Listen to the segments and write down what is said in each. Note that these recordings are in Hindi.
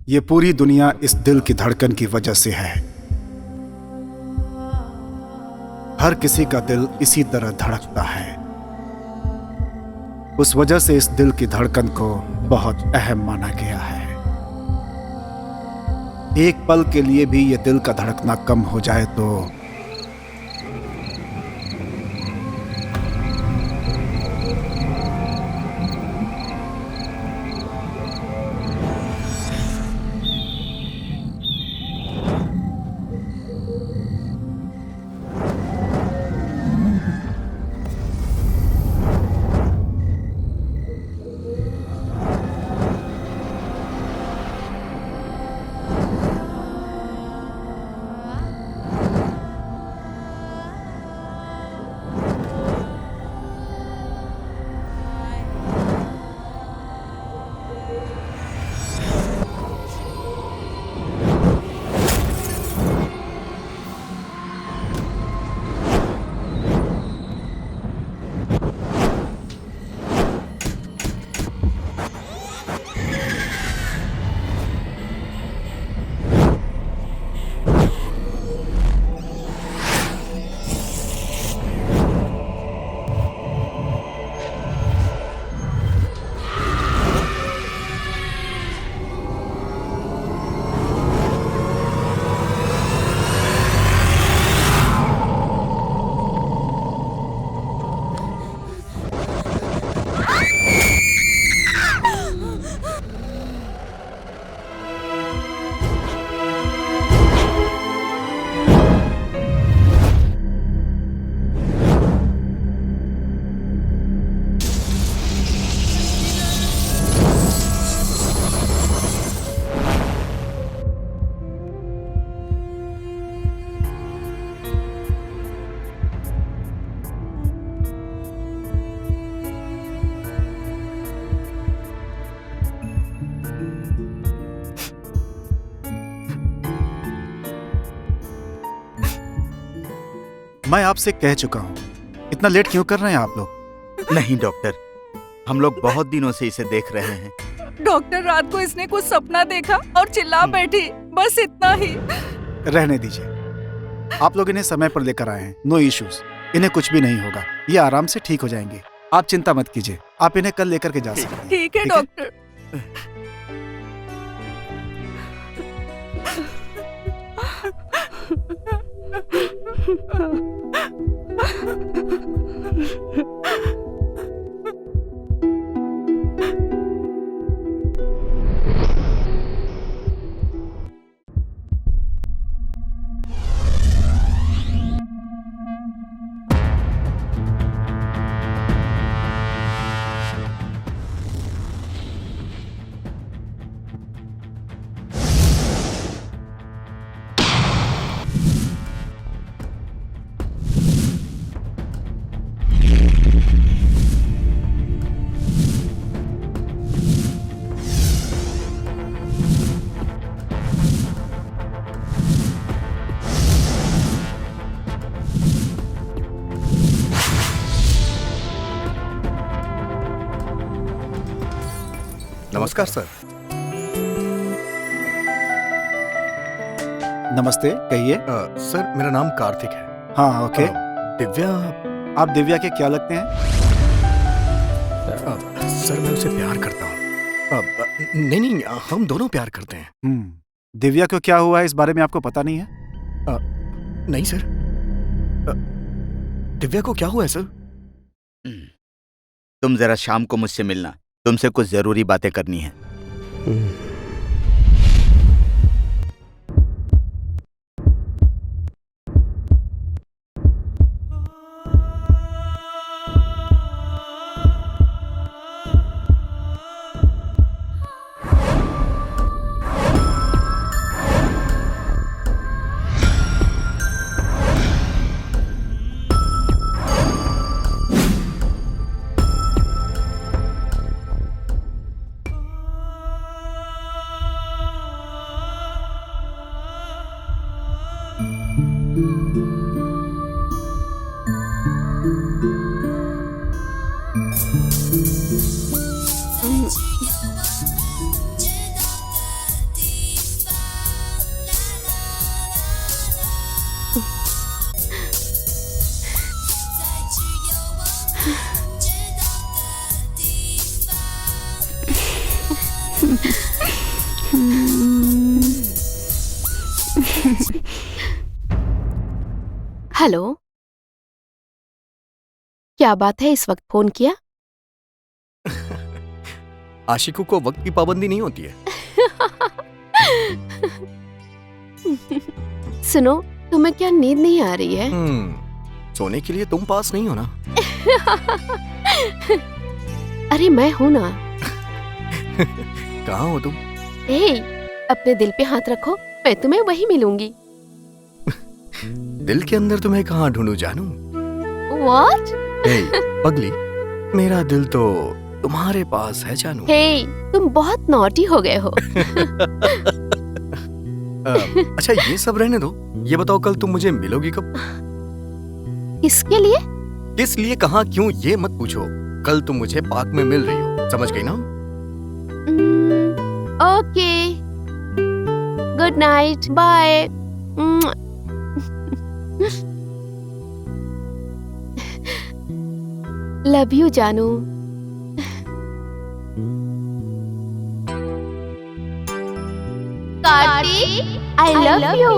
ये पूरी दुनिया इस दिल की धड़कन की वजह से है। हर किसी का दिल इसी तरह धड़कता है। उस वजह से इस दिल की धड़कन को बहुत अहम माना गया है। एक पल के लिए भी ये दिल का धड़कना कम हो जाए तो मैं आपसे कह चुका हूं। इतना लेट क्यों कर रहे हैं आप लोग? नहीं डॉक्टर, हम लोग बहुत दिनों से इसे देख रहे हैं। डॉक्टर, रात को इसने कुछ सपना देखा और चिल्ला बैठी, बस इतना ही। रहने दीजिए। आप लोग इन्हें समय पर लेकर आए हैं। नो इश्यूज, इन्हें कुछ भी नहीं होगा। ये आराम से ठीक हो जाएंगे। आप चिंता मत कीजिए। आप इन्हें कल लेकर के जा सकते हैं। ठीक है डॉक्टर। नमस्कार सर। नमस्ते, कहिए। सर मेरा नाम कार्तिक है। हाँ, ओके। दिव्या, आप दिव्या के क्या लगते हैं? सर मैं उसे प्यार करता हूँ। नहीं नहीं, हम दोनों प्यार करते हैं। दिव्या को क्या हुआ है इस बारे में आपको पता नहीं है? नहीं सर। दिव्या को क्या हुआ है सर? तुम जरा शाम को मुझसे मिलना, तुमसे कुछ जरूरी बातें करनी है। हेलो, क्या बात है, इस वक्त फोन किया? आशिकों को वक्त की पाबंदी नहीं होती है। सुनो, तुम्हें क्या नींद नहीं आ रही है? सोने के लिए तुम पास नहीं हो ना। अरे मैं हूं ना। कहाँ हो तुम? ए, अपने दिल पे हाथ रखो, मैं तुम्हें वही मिलूंगी। दिल के अंदर तुम्हें कहाँ ढूंढूं जानू? What? हे पगली, मेरा दिल तो तुम्हारे पास है जानू। हे, तुम बहुत नॉटी हो गए हो। अच्छा ये सब रहने दो, ये बताओ कल तुम मुझे मिलोगी कब? किसके लिए? किस लिए, कहाँ, क्यों, ये मत पूछो। कल तुम मुझे पार्क में मिल रही हो, समझ गई ना? Okay, good night, bye. Love you जानू। Kartik, I love you.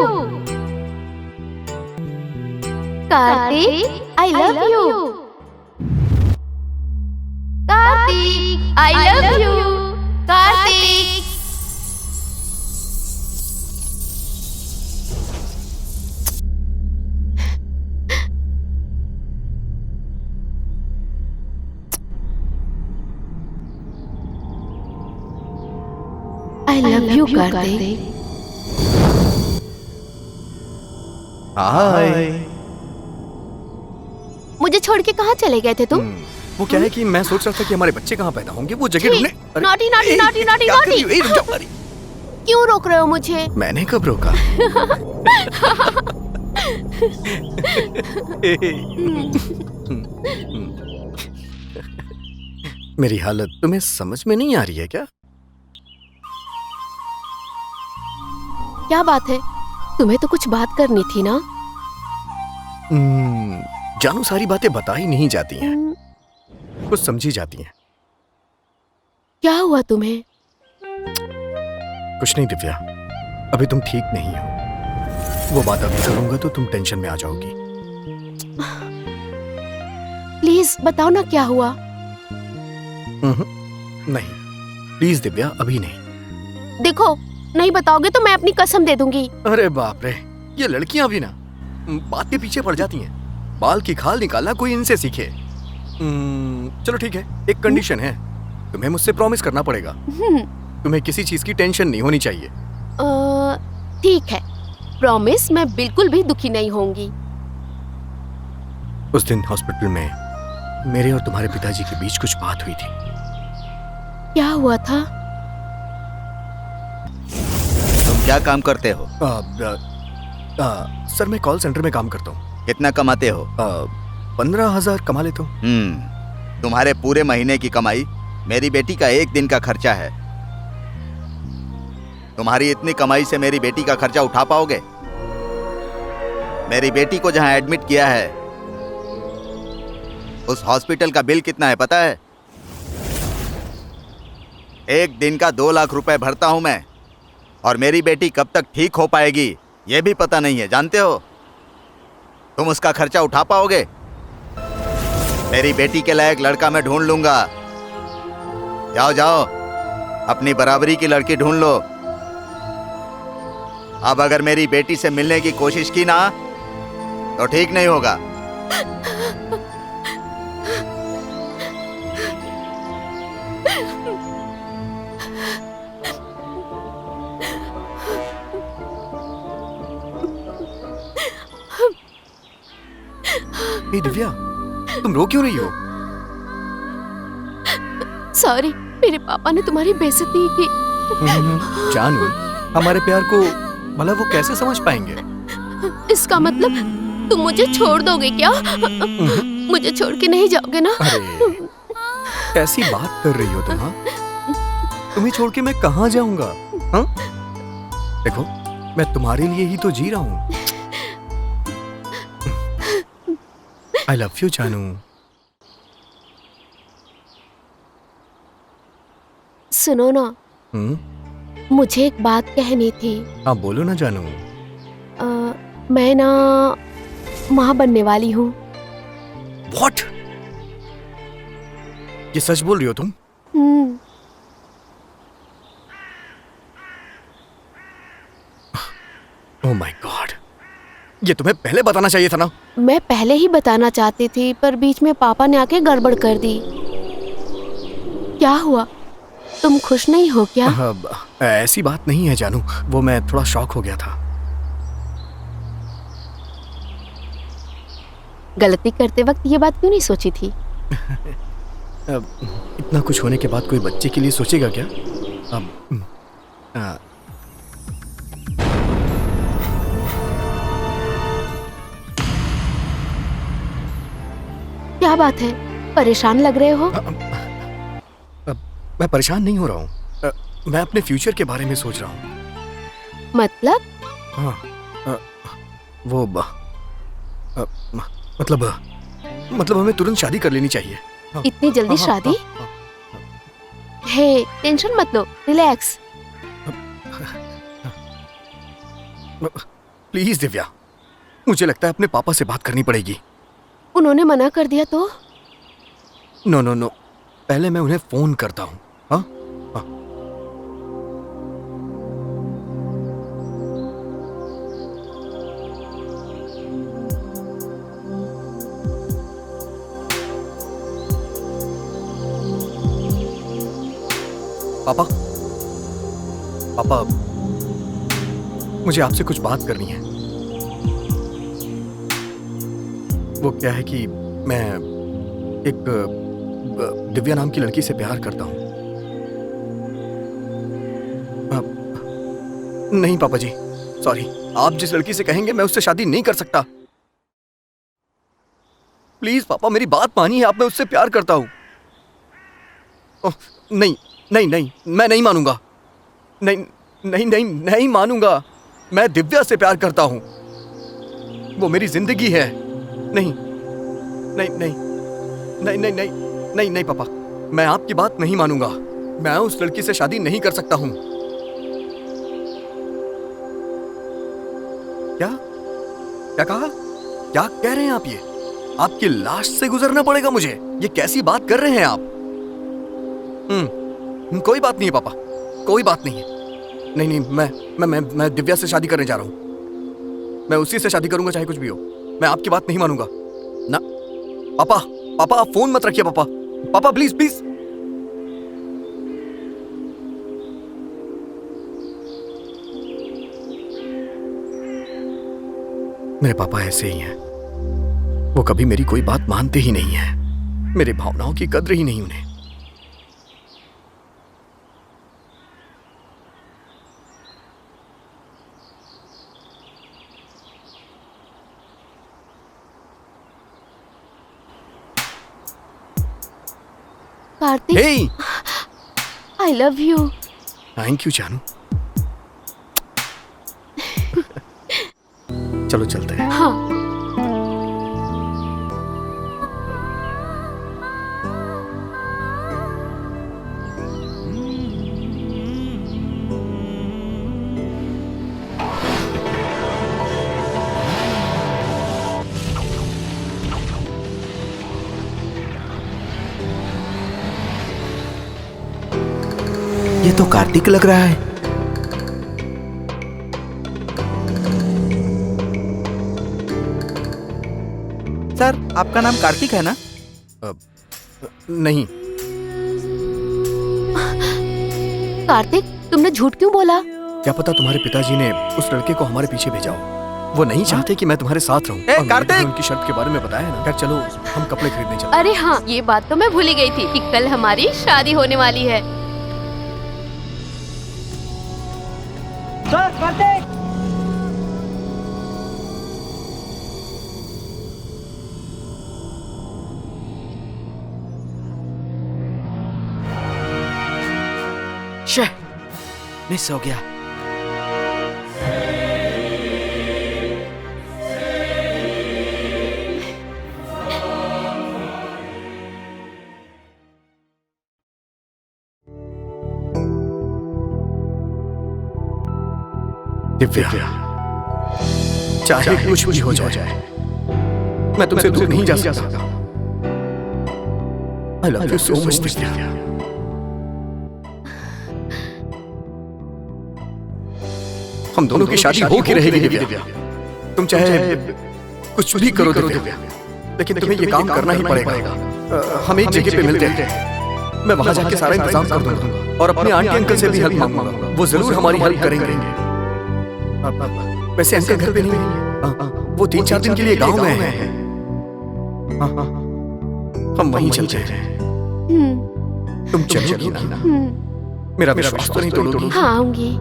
Kartik, I love you. Kartik, I love you. Kartik. I love you, Kartik. Hi. मुझे छोड़ के कहाँ चले गए थे तुम? वो क्या है कि मैं सोच रहा था कि हमारे बच्चे कहाँ पैदा होंगे, वो जगह ढूंढने। Naughty naughty naughty naughty naughty. क्यों रोक रहे हो मुझे? मैंने कब रोका? मेरी हालत तुम्हें समझ में नहीं आ रही है क्या? क्या बात है? तुम्हें तो कुछ बात करनी थी ना? जानू, सारी बातें बताई नहीं जाती हैं, कुछ समझी जाती हैं। क्या हुआ तुम्हें? कुछ नहीं दिव्या, अभी तुम ठीक नहीं हो। वो बात अभी करूंगा तो तुम टेंशन में आ जाओगी। प्लीज बताओ ना क्या हुआ। नहीं प्लीज दिव्या, अभी नहीं। देखो, नहीं बताओगे तो मैं अपनी कसम दे दूंगी। अरे बाप रे, ये लड़कियां भी ना बात के पीछे पड़ जाती हैं। बाल की खाल निकालना कोई इनसे सीखे। चलो ठीक है, एक कंडीशन है, तुम्हें मुझसे प्रॉमिस करना पड़ेगा। तुम्हें किसी चीज की टेंशन नहीं होनी चाहिए। ठीक है, प्रॉमिस, मैं बिल्कुल भी दुखी नहीं होंगी। उस दिन हॉस्पिटल में मेरे और तुम्हारे पिताजी के बीच कुछ बात हुई थी। क्या हुआ था? तुम क्या काम करते हो? सर मैं कॉल सेंटर में काम करता हूँ। कितना कमाते हो? 15,000 कमा लेता हूँ। तुम्हारे पूरे महीने की कमाई मेरी बेटी का एक दिन का खर्चा है। तुम्हारी इतनी कमाई से मेरी बेटी का खर्चा उठा पाओगे? मेरी बेटी को जहां एडमिट किया है उस हॉस्पिटल का बिल कितना है पता है? एक दिन का 2 लाख रुपए भरता हूं मैं, और मेरी बेटी कब तक ठीक हो पाएगी ये भी पता नहीं है, जानते हो? तुम उसका खर्चा उठा पाओगे? मेरी बेटी के लायक लड़का मैं ढूंढ लूंगा। जाओ जाओ, अपनी बराबरी की लड़की ढूंढ लो। अब अगर मेरी बेटी से मिलने की कोशिश की ना तो ठीक नहीं होगा। हे दिव्या, तुम रो क्यों रही हो? सॉरी, मेरे पापा ने तुम्हारी बेइज्जती की। जानू, हमारे प्यार को भला वो कैसे समझ पाएंगे? इसका मतलब तुम मुझे छोड़ दोगे क्या? मुझे छोड़ के नहीं जाओगे ना? अरे कैसी बात कर रही हो तुम? हाँ, तुम्हें छोड़ के मैं कहाँ जाऊंगा? हाँ, देखो मैं तुम्हारे लिए ही तो जी रहा हूँ। I love you जानू। सुनो ना, मुझे एक बात कहनी थी। हाँ बोलो ना जानू। मैं ना माँ बनने वाली हूँ। व्हाट? ये सच बोल रही हो तुम? ओह माय गॉड, ये तुम्हें पहले बताना चाहिए था ना। मैं पहले ही बताना चाहती थी, पर बीच में पापा ने आके गड़बड़ कर दी। क्या हुआ, तुम खुश नहीं हो क्या? ऐसी बात नहीं है जानू, वो मैं थोड़ा शॉक हो गया था। गलती करते वक्त ये बात क्यों नहीं सोची थी? इतना कुछ होने के बाद कोई बच्चे के लिए सोचेगा क्या? क्या बात है, परेशान लग रहे हो? मैं परेशान नहीं हो रहा हूँ, मैं अपने फ्यूचर के बारे में सोच रहा हूँ। मतलब? हाँ, वो मतलब हमें तुरंत शादी कर लेनी चाहिए। हाँ, इतनी जल्दी हाँ, शादी? हाँ, हे, टेंशन मत लो, रिलैक्स। प्लीज दिव्या, मुझे लगता है अपने पापा से बात करनी पड़ेगी। उन्होंने मना कर दिया तो? नो नो नो, पहले मैं उन्हें फोन करता हूँ। हाँ हाँ। पापा, पापा, मुझे आपसे कुछ बात करनी है। वो क्या है कि मैं एक दिव्या नाम की लड़की से प्यार करता हूँ। नहीं पापा जी, सॉरी, आप जिस लड़की से कहेंगे मैं उससे शादी नहीं कर सकता। प्लीज पापा, मेरी बात मानिए, आप, मैं उससे प्यार करता हूँ। नहीं नहीं नहीं, मैं नहीं मानूंगा। नहीं नहीं नहीं नहीं मानूंगा। मैं दिव्या से प्यार करता हूँ, वो मेरी जिंदगी है। नहीं नहीं नहीं नहीं नहीं नहीं नहीं नहीं पापा, मैं आपकी बात नहीं मानूंगा। मैं उस लड़की से शादी नहीं कर सकता हूं। क्या क्या कहा? क्या कह रहे हैं आप? ये आपकी लाश से गुजरना पड़ेगा मुझे? ये कैसी बात कर रहे हैं आप? कोई बात नहीं है पापा, कोई बात नहीं है। नहीं नहीं, मैं दिव्या से शादी करने जा रहा हूं। मैं उसी से शादी करूंगा चाहे कुछ भी हो। मैं आपकी बात नहीं मानूंगा ना। पापा, पापा आप फोन मत रखिए। पापा, पापा प्लीज प्लीज। मेरे पापा ऐसे ही हैं, वो कभी मेरी कोई बात मानते ही नहीं हैं। मेरी भावनाओं की कद्र ही नहीं उन्हें। Kartik, hey, I love you. Thank you जानू। चलो चलते हैं। हाँ। ये तो कार्तिक लग रहा है। सर, आपका नाम कार्तिक है ना? नहीं। कार्तिक, तुमने झूठ क्यों बोला? क्या पता तुम्हारे पिताजी ने उस लड़के को हमारे पीछे भेजा हो। वो नहीं चाहते कि मैं तुम्हारे साथ रहूं। और मैंने तुम्हें उनकी शर्त के बारे में बताया ना। यार चलो, हम कपड़े खरीदने चलते हैं। अरे हाँ, ये बात तो मैं भूल ही गई थी कि कल हमारी शादी होने वाली है। सर, कार्तिक! शे, मिस हो गया। दिव्या, चाहे कुछ भी हो जाए, मैं तुमसे दूर नहीं जा सकता। आई love you so much Divya. हम दोनों की शादी हो के रहेगी दिव्या। तुम चाहे कुछ भी करो दिव्या, लेकिन तुम्हें ये काम करना ही पड़ेगा। हम एक जगह पे मिलते हैं, मैं वहां जाके सारा इंतजाम कर दूंगा और अपने आंटी अंकल से भी हेल्प मांगूंगा। वो जरूर हमारी हेल्प करेंगे। वैसे अंकल घर पे नहीं है, वो 3-4 दिन के लिए गांव में है। हम वहीं चलते हैं। तुम चलोगी ना? मेरा विश्वास तो नहीं तोड़ोगी? हाँ आऊंगी।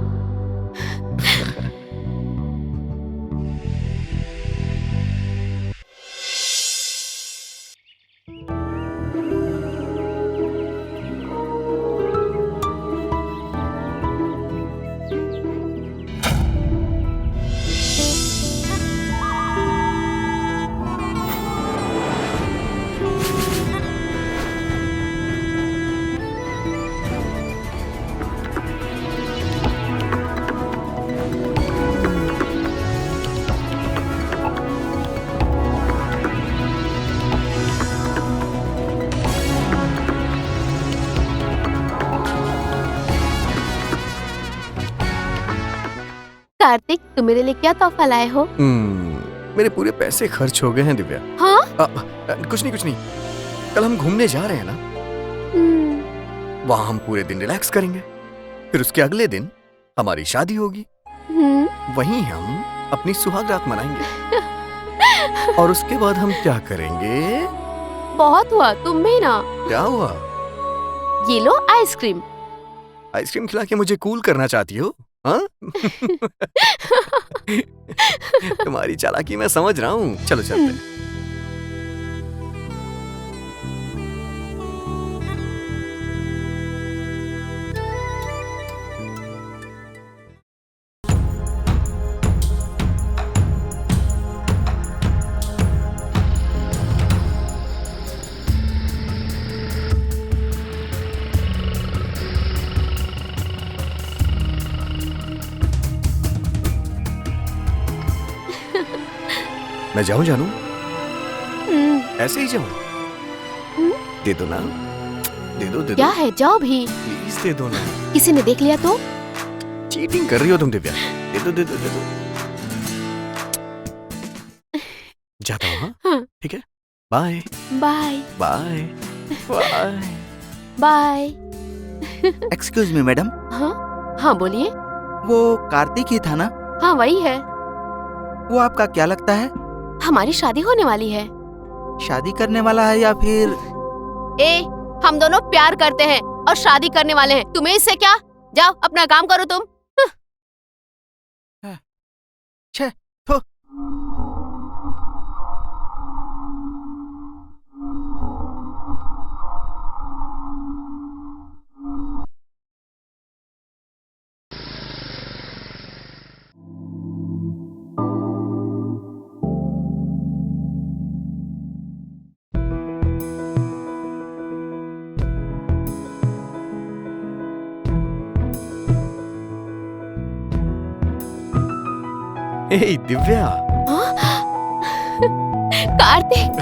कार्तिक, तुम मेरे लिए क्या तोहफा लाए हो? मेरे पूरे पैसे खर्च हो गए हैं दिव्या। हाँ? कुछ नहीं। कल हम घूमने जा रहे हैं ना, वहां हम पूरे दिन रिलैक्स करेंगे। फिर उसके अगले दिन हमारी शादी होगी। वहीं हम अपनी सुहाग रात मनाएंगे। और उसके बाद हम क्या करेंगे? बहुत हुआ, तुम भी ना। क्या हुआ? ये लो आइसक्रीम। आइसक्रीम खिला के मुझे कूल करना चाहती हो? हाँ? तुम्हारी चालाकी मैं समझ रहा हूँ। चलो चलते हैं। मैं जाऊं जानू? ऐसे ही जाऊं? दे दो ना, दे दो। क्या है, जाओ भी। प्लीज दे दो ना। किसी ने देख लिया तो? चीटिंग कर रही हो तुम दिव्या। दे दो। जाता हूँ। हाँ? ठीक है, bye bye bye bye bye. Excuse me madam, हाँ बोलिए। वो कार्तिक ही था ना? हाँ वही है। वो आपका क्या लगता है? हमारी शादी होने वाली है। शादी करने वाला है या फिर? हम दोनों प्यार करते हैं और शादी करने वाले हैं। तुम्हें इससे क्या? जाओ अपना काम करो तुम। छे, थो। हे दिव्या। कार्तिक।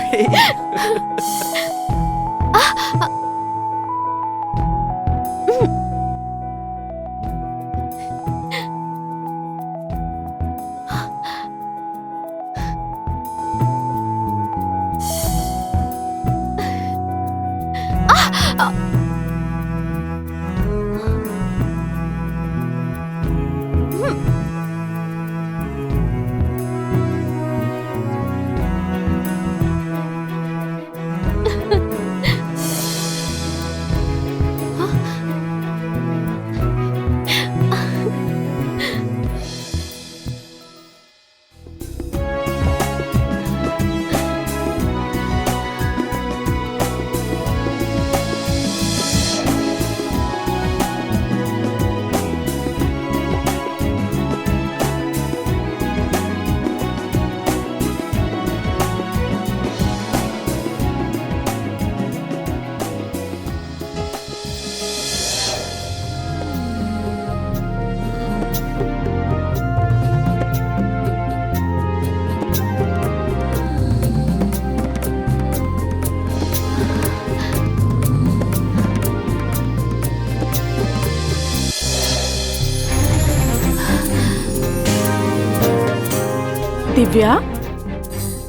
दिव्या,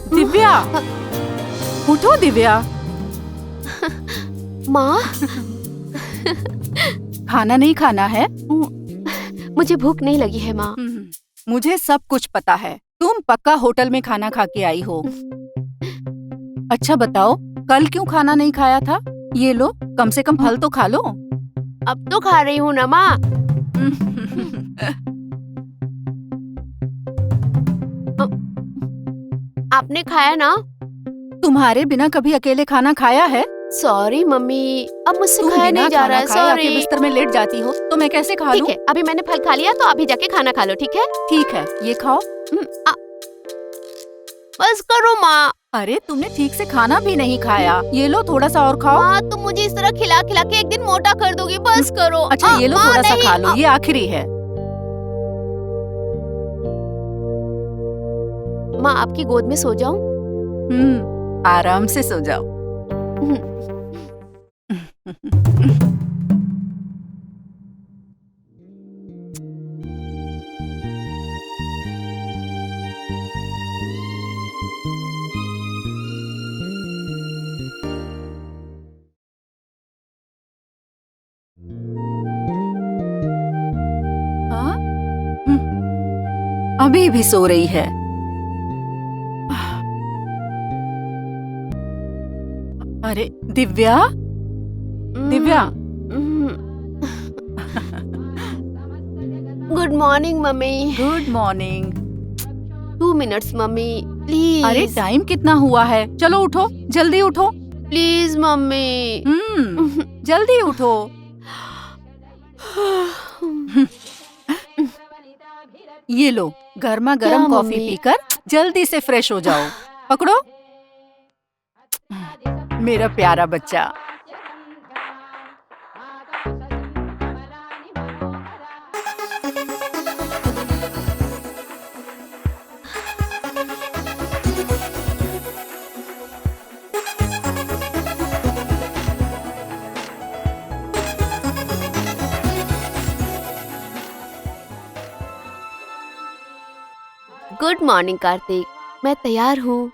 दिव्या, उठो दिव्या। माँ, खाना नहीं खाना है? मुझे भूख नहीं लगी है माँ। मुझे सब कुछ पता है। तुम पक्का होटल में खाना खा के आई हो। अच्छा बताओ, कल क्यों खाना नहीं खाया था? ये लो, कम से कम फल तो खा लो। अब तो खा रही हूँ ना माँ। आपने खाया ना? तुम्हारे बिना कभी अकेले खाना खाया है? सॉरी मम्मी, अब मुझसे तुम खाया बिना नहीं जा रहा खाना है। खाए आके सॉरी। बिस्तर में लेट जाती हो तो मैं कैसे खा ठीक लूं? है, अभी मैंने फल खा लिया तो अभी जाके खाना खा लो, ठीक है? ठीक है, ये खाओ। बस करो माँ। अरे तुमने ठीक से खाना भी नहीं खाया। ये लो थोड़ा सा और खाओ। माँ, तुम मुझे इस तरह खिला खिला के एक दिन मोटा कर दोगी। बस करो। अच्छा ये लो माँ, थोड़ा सा नहीं, खा लो, ये आखिरी है। माँ, आपकी गोद में सो जाऊं? आराम से सो जाओ। हाँ? अभी भी सो रही है। अरे Divya, Divya. Good morning mummy. Good morning. 2 minutes mummy, please. अरे टाइम कितना हुआ है? चलो उठो, जल्दी उठो। Please mummy. जल्दी उठो। ये लो, गर्मा क्या गर्म कॉफी मम्मी? पीकर जल्दी से फ्रेश हो जाओ। पकड़ो, मेरा प्यारा बच्चा। गुड मॉर्निंग कार्तिक, मैं तैयार हूँ।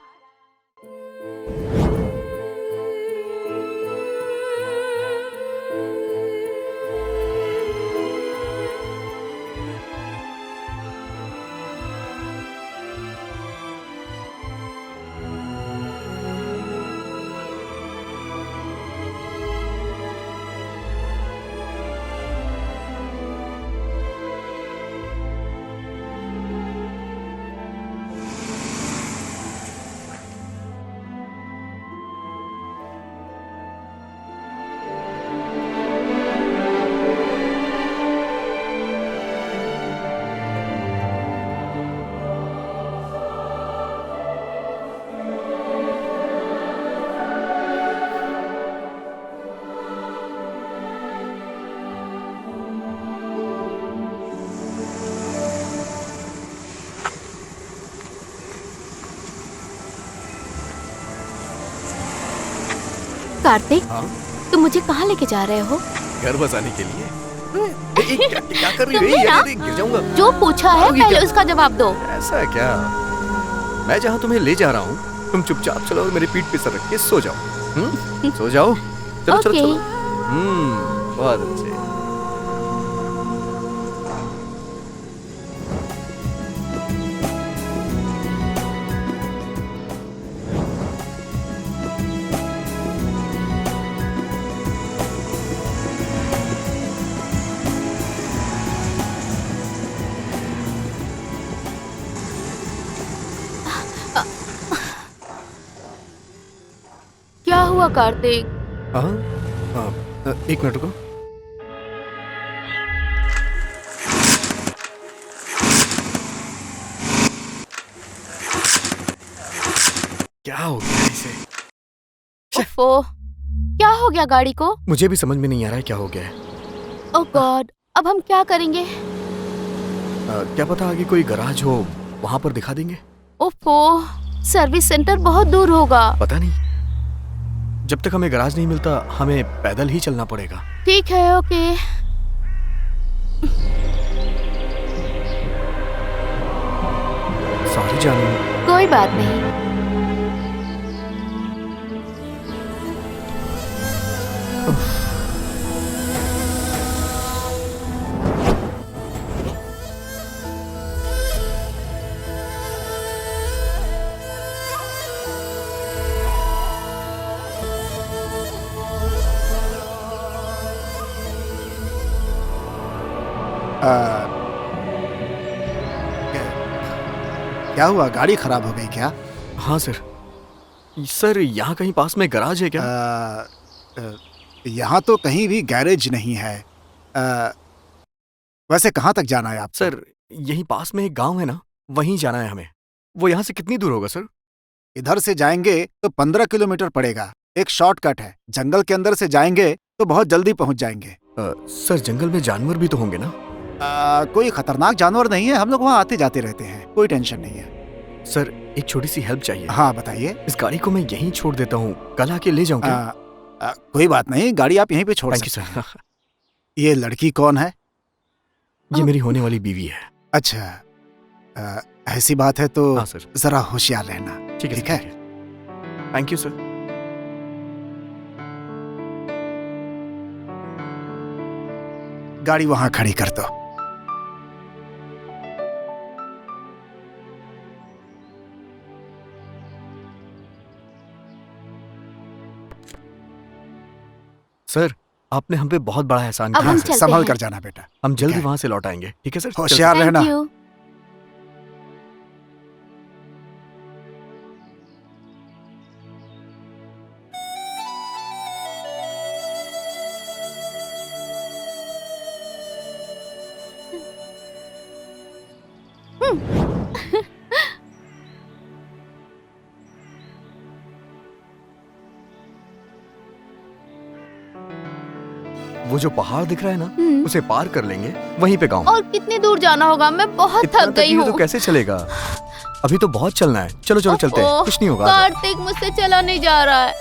कार्तिक, हाँ? तुम मुझे कहाँ लेके जा रहे हो? घर बसाने के लिए। क्या कर रही तुमने है? ना गिर जाऊंगा। जो पूछा है ये पहले क्या? उसका जवाब दो। ऐसा है क्या? मैं जहाँ तुम्हें ले जा रहा हूँ, तुम चुपचाप चलो और मेरी पीठ पे सर रख के सो जाओ। सो जाओ। चलो चलो ओके। चलो। बहुत अच्छे। क्या हुआ कार्तिक? हाँ? एक मिनट रुको। क्या हो गया इसे? ओफो, क्या हो गया गाड़ी को? मुझे भी समझ में नहीं आ रहा है क्या हो गया है। ओह गॉड, अब हम क्या करेंगे? क्या पता आगे कोई गराज हो, वहां पर दिखा देंगे। ओफो, सर्विस सेंटर बहुत दूर होगा। पता नहीं, जब तक हमें गराज नहीं मिलता हमें पैदल ही चलना पड़ेगा। ठीक है, ओके। सॉरी जानू, कोई बात नहीं। क्या हुआ, गाड़ी खराब हो गई क्या? हाँ सर। सर यहाँ कहीं पास में गैराज है क्या? यहाँ तो कहीं भी गैरेज नहीं है। वैसे कहाँ तक जाना है आप? सर यहीं पास में एक गांव है ना, वहीं जाना है हमें। वो यहाँ से कितनी दूर होगा सर? इधर से जाएंगे तो 15 किलोमीटर पड़ेगा। एक शॉर्टकट है, जंगल के अंदर से जाएंगे तो बहुत जल्दी पहुंच जाएंगे। सर जंगल में जानवर भी तो होंगे ना? कोई खतरनाक जानवर नहीं है, हम लोग वहाँ आते जाते रहते हैं, कोई टेंशन नहीं है। सर एक छोटी सी हेल्प चाहिए। हाँ बताइए। इस गाड़ी को मैं यहीं छोड़ देता हूँ, कल आके ले जाऊंगा। कोई बात नहीं, गाड़ी आप यहीं पे छोड़ थैंक यू सकते हैं। सर। ये लड़की कौन है? ये मेरी होने वाली बीवी है। अच्छा, ऐसी बात है तो हाँ सर। जरा होशियार रहना। ठीक है ठीक सर, है। ठीक है। Thank you sir. गाड़ी वहां खड़ी कर दो। सर आपने हम पे बहुत बड़ा एहसान अब किया हम सर। चलते संभल हैं। कर जाना बेटा। हम जल्दी ठीक है। वहां से लौट आएंगे। ठीक है सर। होशियार रहना। Thank you. वो जो पहाड़ दिख रहा है ना, हम्म। उसे पार कर लेंगे, वहीं पे गाँव। और कितनी दूर जाना होगा? मैं बहुत इतना थक गई तकलीफ हूँ। तो कैसे चलेगा? अभी तो बहुत चलना है। चलो चलो चलते हैं, ओह, कुछ नहीं होगा। कार्तिक मुझसे चला नहीं जा रहा है।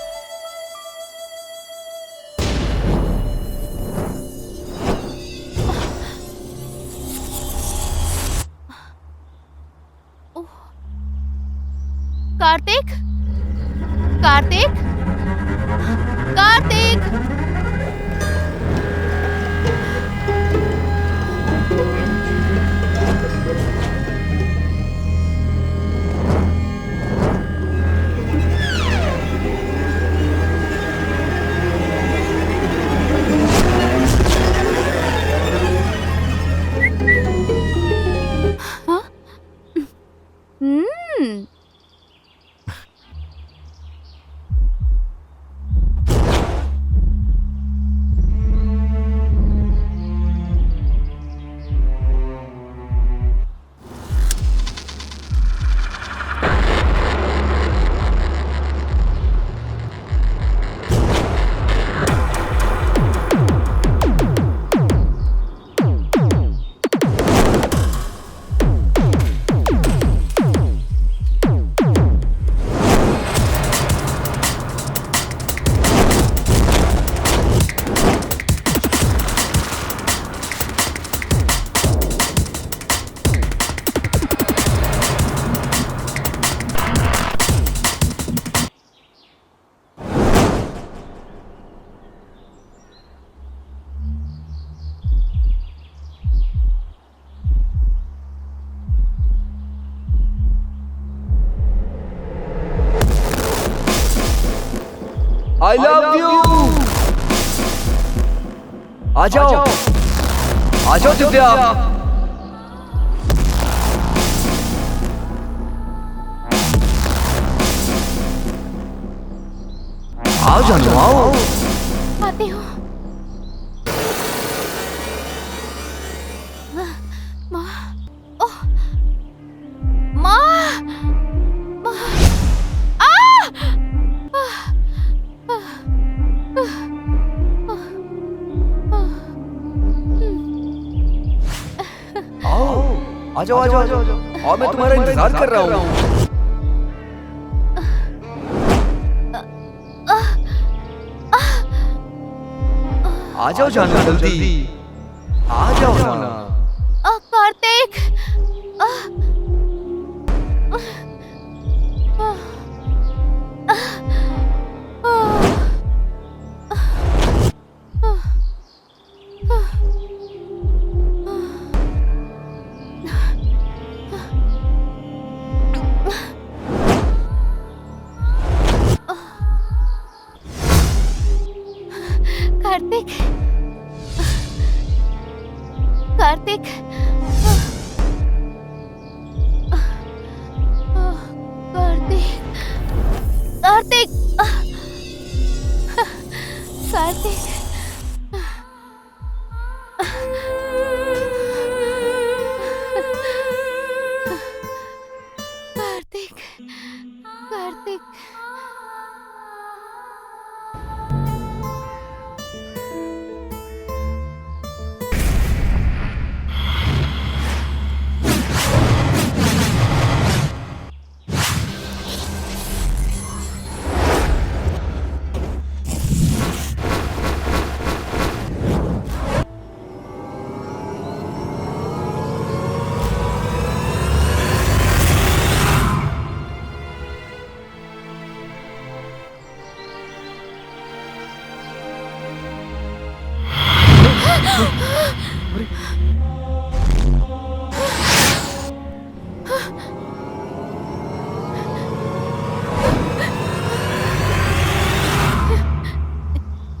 ओह, कार्तिक, कार्तिक, कार्तिक। हाँ? हम्म। I love you। आ जाओ, आ जाओ दिव्या। आओ जानू आओ। आती हूँ। माँ, ओह, माँ, माँ, आओ, आ जाओ आ जाओ आ जाओ। और मैं तुम्हारा इंतजार कर रहा हूँ। आ जाओ जानू जल्दी, आ जाओ ना। कार्तिक, कार्तिक, कार्तिक, कार्तिक, कार्तिक, कार्तिक। कार्तिक, कार्तिक।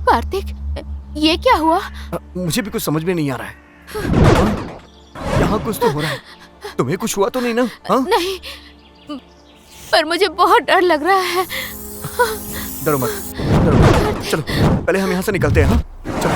कार्तिक, ये क्या हुआ? मुझे भी कुछ समझ में नहीं आ रहा है। यहाँ कुछ तो हो रहा है। तुम्हें कुछ हुआ तो नहीं ना? हाँ? नहीं, पर मुझे बहुत डर लग रहा है। डरो मत, डरो मत। चलो पहले हम यहाँ से निकलते हैं। हाँ? चलो।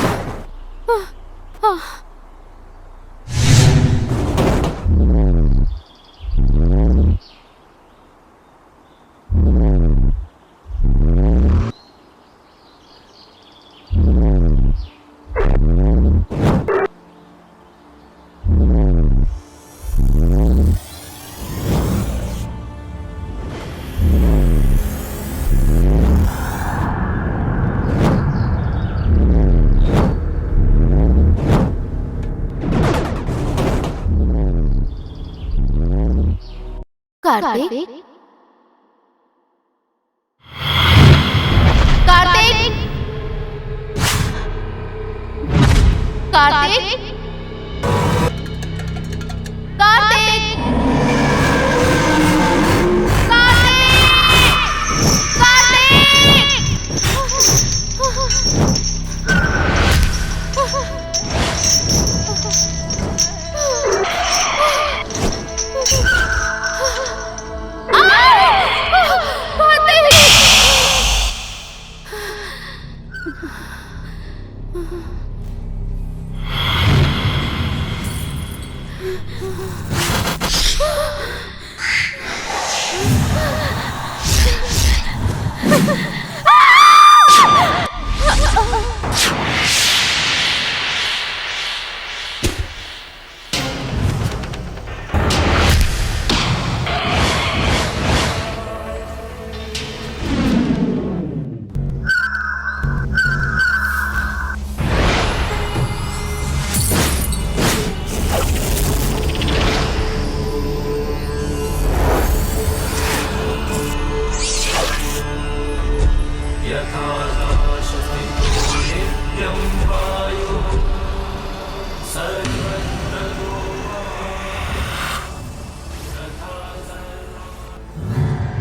कार्तिक, कार्तिक, कार्तिक, कार्तिक,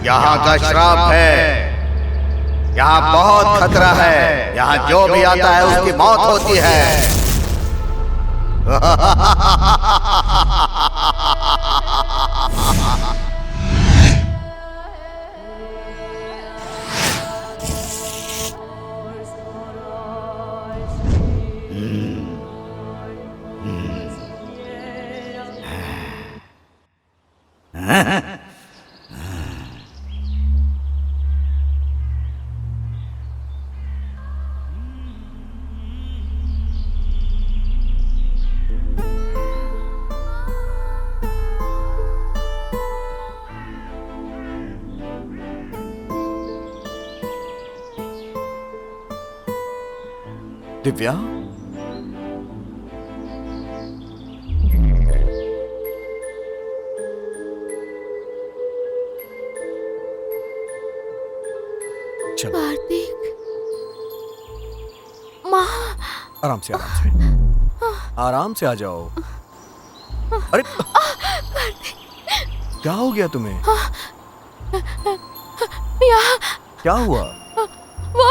यहाँ का श्राप है। यहाँ बहुत खतरा है। यहाँ जो भी आता है उसकी मौत होती है। दिव्या, चलो कार्तिक, माँ। आराम से, आराम से, आराम से आ जाओ। अरे क्या हो गया तुम्हें? यहाँ क्या हुआ? वो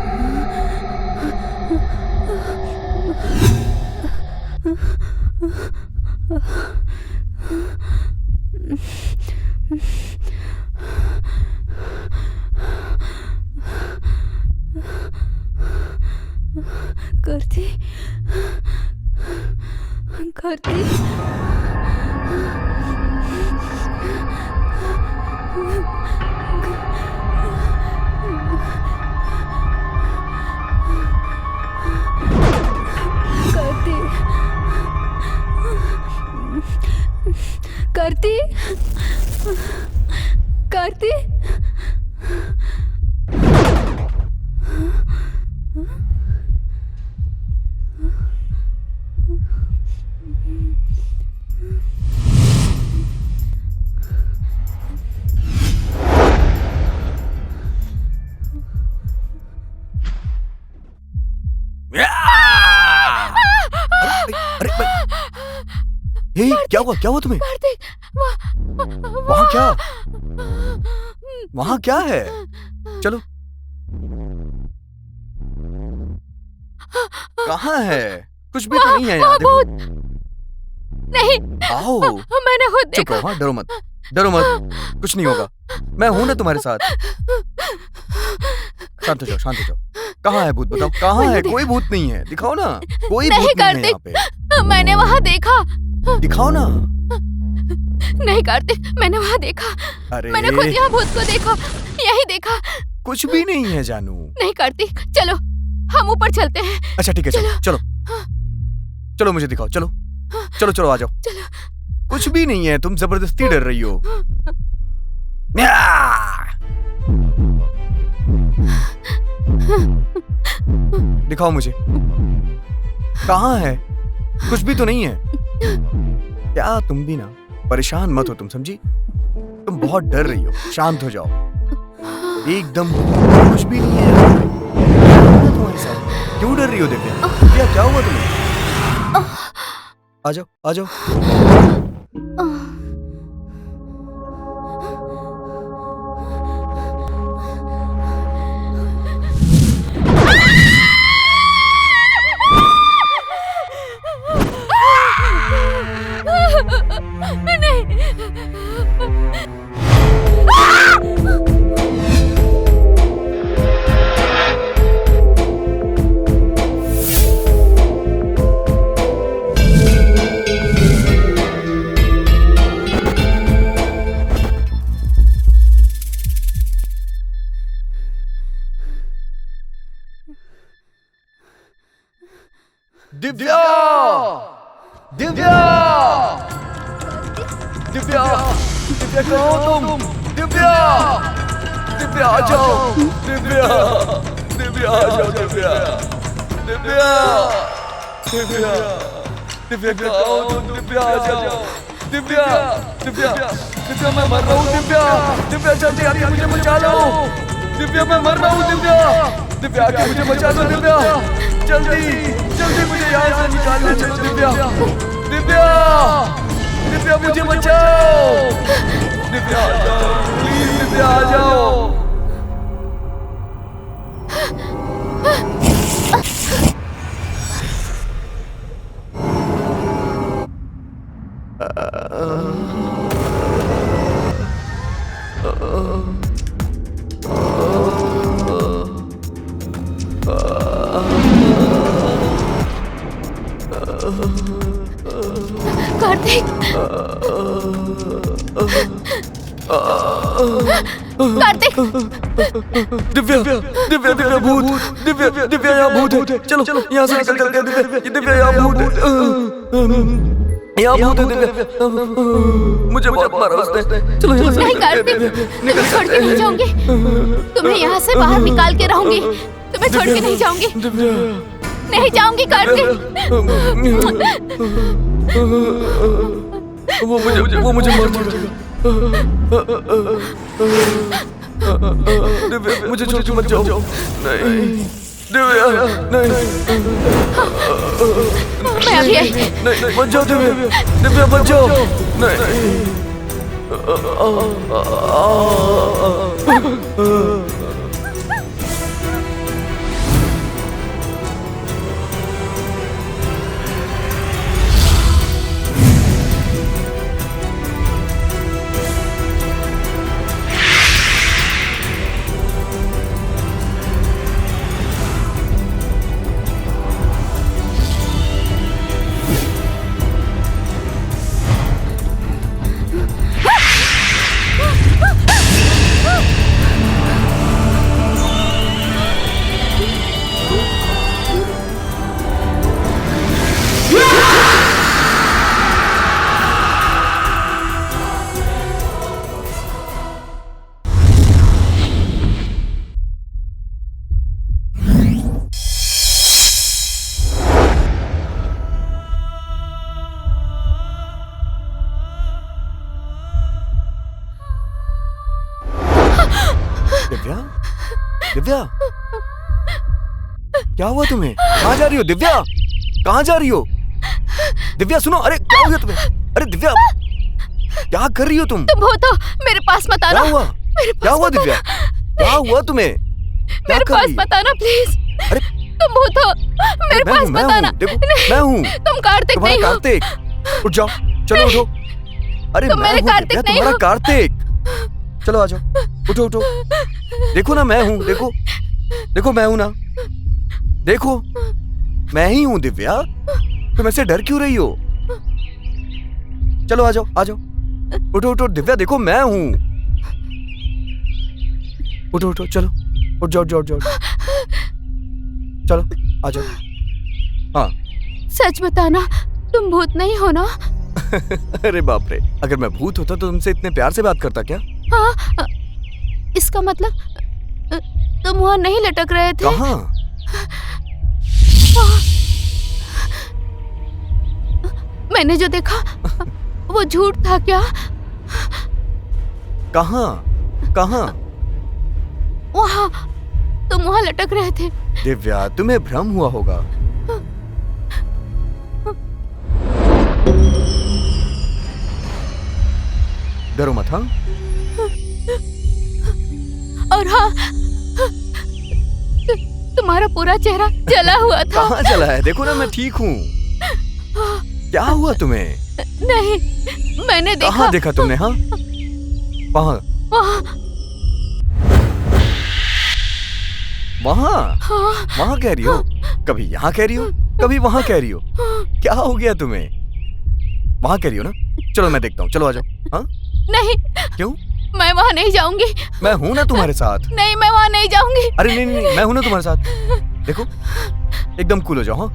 करती करती करती करती हे, क्या हुआ तुम्हें? वहाँ क्या? वहाँ क्या है? चलो। कहाँ है? कुछ भी तो नहीं है यहाँ, देखो। नहीं, आओ। मैंने खुद चुप रहो, हाँ, डरो मत, कुछ नहीं होगा, मैं हूं ना तुम्हारे साथ। शांत हो जाओ। कहाँ है भूत, बताओ कहाँ है? कोई भूत नहीं है, दिखाओ ना। कोई भूत नहीं है यहाँ पे। मैंने वहाँ देखा। दिखाओ ना। नहीं कार्तिक, मैंने वहाँ देखा। अरे मैंने खुद यहाँ भूत को देखा, यही देखा। कुछ भी नहीं है जानू। नहीं कार्तिक, चलो हम ऊपर चलते हैं। अच्छा ठीक है, चलो मुझे दिखाओ, चलो आ जाओ। कुछ भी नहीं है, तुम जबरदस्ती डर रही हो। दिखाओ मुझे, कहाँ है? कुछ भी तो नहीं है। क्या तुम भी ना परेशान मत हो, तुम समझी? तुम बहुत डर रही हो, शांत हो जाओ एकदम। कुछ भी नहीं है तुम्हारे साथ। क्यों डर रही हो दिव्या? क्या हुआ तुम्हें? आ जाओ। दिव्या कहाँ हो तुम? दिव्या आ जाओ। दिव्या आ जाओ। दिव्या कहाँ हो तुम? दिव्या आ जाओ। दिव्या मैं मर रहा हूँ। दिव्या जल्दी आके मुझे बचा लो। दिव्या मैं मर रहा हूँ। दिव्या आके मुझे बचा लो। दिव्या जल्दी मुझे यहाँ से निकालने चलो। दिव्या मुझे बचाओ। दिव्या आ जाओ, प्लीज दिव्या आ जाओ। कार्तिक, दिव्या भूत। दिव्या यहाँ भूत है। चलो यहाँ से निकल चलते हैं। दिव्या यहाँ भूत है। मुझे बहुत मारा उसने। चलो यहाँ से नहीं कार्तिक, तुम्हें छोड़ के नहीं जाऊंगी। तुम्हें यहाँ से बाहर निकाल के रहूंगी। तुम्हें छोड़ के नहीं जाऊंगी। नहीं जाऊंगी कार्तिक। वो मुझे मार देगा। दिव्या मुझे छोड़ के मत जाओ। नहीं दिव्या, नहीं मैं अभी आई। नहीं मत जाओ। दिव्या मत जाओ। नहीं दिव्या, क्या हुआ तुम्हें? कहाँ जा रही हो दिव्या? कहाँ जा रही हो? दिव्या सुनो, अरे क्या हो गया तुम्हें? अरे दिव्या, क्या कर रही हो तुम? तुम हो तो मेरे पास मत आना। क्या हुआ? क्या हुआ दिव्या? क्या हुआ तुम्हें? क्या मेरे कर पास रही है? मत आना प्लीज। अरे तुम हो तो मेरे पास मत आना। देखो मैं हूँ, तुम कार्तिक तुम्हारा नहीं हो। कार्तिक। उठ जाओ, चलो उठो। अरे तुम मैं मेरे हूँ कार्तिक दिव्या, नहीं तुम्हारा हो। कार्तिक। चलो आ जाओ, उठो उठो। देखो ना मैं हूँ, देखो देखो मैं हूँ ना, देखो मैं ही हूँ दिव्या। तुम ऐसे डर क्यों रही हो? चलो आ जाओ, आ जाओ। उठो उठो दिव्या, देखो मैं हूँ। उठो उठो, चलो उठ जाओ, उठ जाओ, उठ जाओ। चलो आ जाओ। हाँ। सच बताना, तुम भूत नहीं हो ना? अरे बाप रे, अगर मैं भूत होता तो तुमसे इतने प्यार से बात करता क्या? हाँ, इसका मतलब तुम वहाँ नहीं लटक रहे थे? कहाँ? मैंने जो देखा वो झूठ था क्या? कहाँ? कहाँ? वहाँ, तुम वहाँ लटक रहे थे। दिव्या, तुम्हें भ्रम हुआ होगा। डरो मत, हाँ? और हाँ, तुम्हारा पूरा चेहरा जला हुआ था। कहाँ चला है? देखो ना मैं ठीक हूँ। क्या हुआ तुम्हें? नहीं, मैंने देखा। कहाँ देखा तुमने? हाँ, वहाँ वहाँ, वहाँ हाँ, वहाँ कह रही हो? कभी यहाँ कह रही हो, कभी वहाँ कह रही हो। क्या हो गया तुम्हें? वहाँ कह रही हो ना? चलो मैं देखता हूँ, चलो आ जाओ। हाँ? नहीं, क्यों? मैं वहाँ नहीं जाऊंगी। मैं हूं ना तुम्हारे साथ। नहीं, मैं वहाँ नहीं जाऊंगी। अरे नहीं नहीं, मैं हूं ना तुम्हारे साथ। देखो, एकदम कूल हो जाओ। हाँ,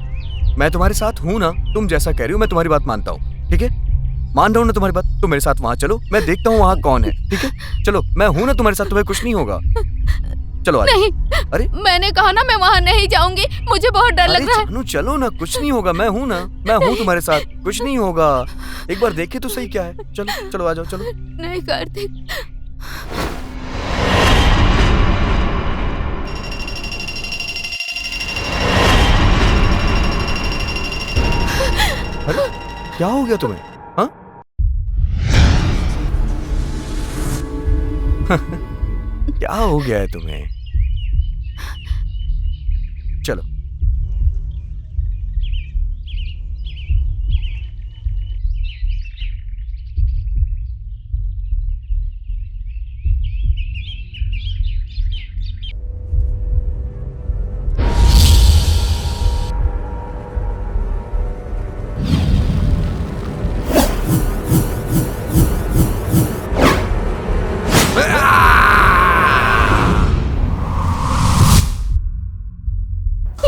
मैं तुम्हारे साथ हूं ना। तुम जैसा कह रही हो मैं तुम्हारी बात मानता हूँ, ठीक है? मान रहा हूँ ना तुम्हारी बात। तुम मेरे साथ वहाँ चलो, मैं देखता हूँ वहाँ कौन है, ठीक है? चलो, मैं हूं ना तुम्हारे साथ, तुम्हें कुछ नहीं होगा। चलो आ जाओ। नहीं, अरे मैंने कहा ना मैं वहाँ नहीं जाऊंगी। मुझे बहुत डर अरे लग रहा है। जानू, चलो ना, कुछ नहीं होगा। मैं हूं ना, मैं हूं तुम्हारे साथ, कुछ नहीं होगा। एक बार देखे तो सही क्या है। चलो चलो आ जाओ, चलो। नहीं कार्तिक, अरे क्या हो गया तुम्हें? हाँ? क्या हो गया है तुम्हें? चलो।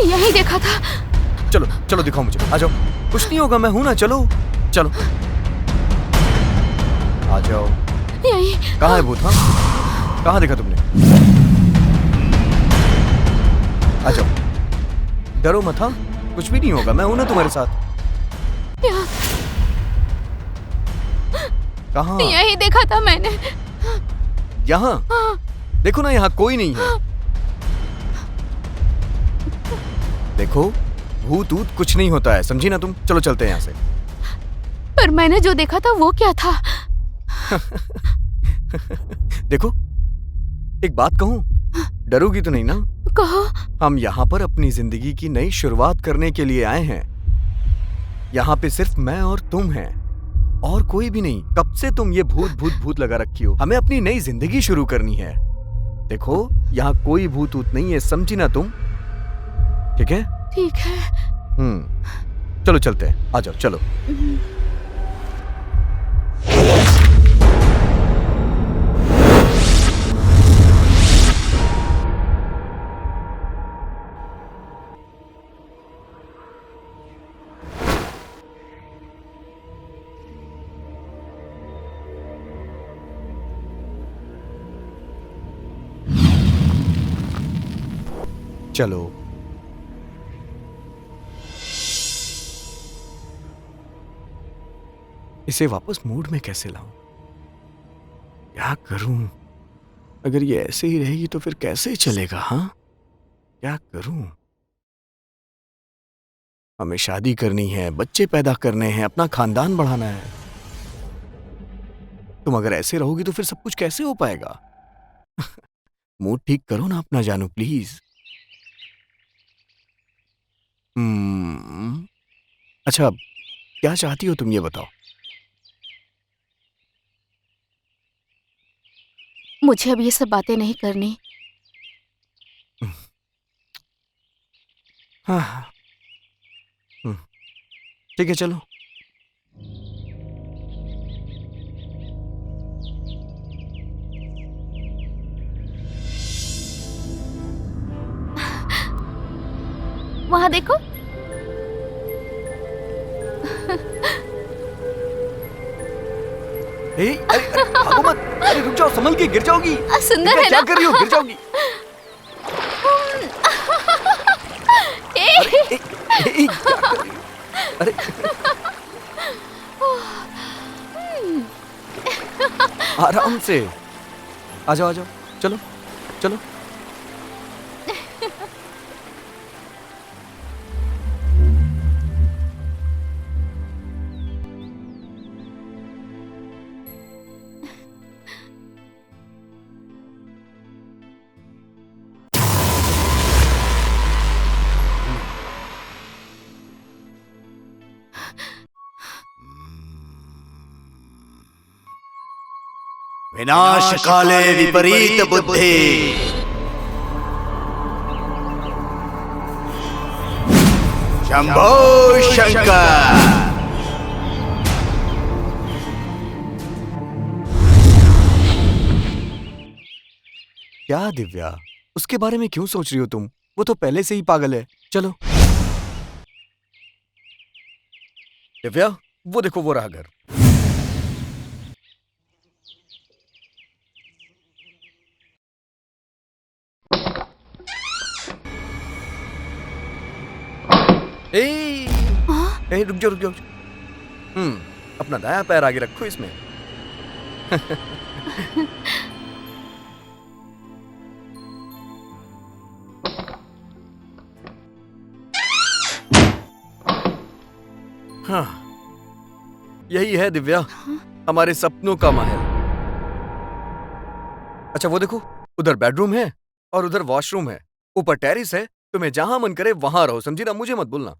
यही देखा था। चलो चलो, दिखाओ मुझे। आ जाओ, कुछ नहीं होगा, मैं हूं ना। चलो चलो आ जाओ। यही। कहाँ है भूत? हाँ, कहाँ देखा तुमने? आ जाओ, डरो मत। हाँ, कुछ भी नहीं होगा, मैं हूं ना तुम्हारे साथ। यहाँ, कहाँ? यही देखा था मैंने। यहाँ देखो ना, यहाँ कोई नहीं है। देखो, भूत ऊत कुछ नहीं होता है, समझी ना तुम? चलो चलते हैं यहाँ से। पर मैंने जो देखा था वो क्या था? देखो, एक बात कहूं, डरोगी तो नहीं ना? कहो। हम यहाँ पर अपनी जिंदगी की नई शुरुआत करने के लिए आए हैं। यहाँ पे सिर्फ मैं और तुम हैं, और कोई भी नहीं। कब से तुम ये भूत भूत भूत लगा रखी हो? हमें अपनी नई जिंदगी शुरू करनी है। देखो, यहाँ कोई भूत ऊत नहीं है, समझी ना तुम? ठीक है? ठीक है। चलो चलते हैं, आ जाओ, चलो। चलो। इसे वापस मूड में कैसे लाऊं? क्या करूं? अगर ये ऐसे ही रहेगी तो फिर कैसे चलेगा? हाँ, क्या करूं? हमें शादी करनी है, बच्चे पैदा करने हैं, अपना खानदान बढ़ाना है। तुम अगर ऐसे रहोगी तो फिर सब कुछ कैसे हो पाएगा? मूड ठीक करो ना अपना जानू, प्लीज। अच्छा, क्या चाहती हो तुम, ये बताओ। मुझे अब ये सब बातें नहीं करनी। हाँ, ठीक है, चलो। वहां देखो। अरे भागो मत। अरे रुक जाओ, संभल के, गिर जाओगी। सुंदर है क्या ना? कर रही हो? गिर जाओगी। क्या कर रही हो? अरे आराम से। आ जाओ, आ जाओ, चलो चलो। विनाश काले विपरीत बुद्धि। शंभो शंकर। क्या दिव्या, उसके बारे में क्यों सोच रही हो तुम? वो तो पहले से ही पागल है। चलो। दिव्या, वो देखो, वो रहा घर। रुक जाओ, रुक जाओ। अपना दायां पैर आगे रखो इसमें। हाँ, यही है दिव्या, हमारे सपनों का महल। अच्छा, वो देखो, उधर बेडरूम है और उधर वॉशरूम है। ऊपर टेरिस है। तुम्हें जहां मन करे वहां रहो, समझी ना? मुझे मत बोलना।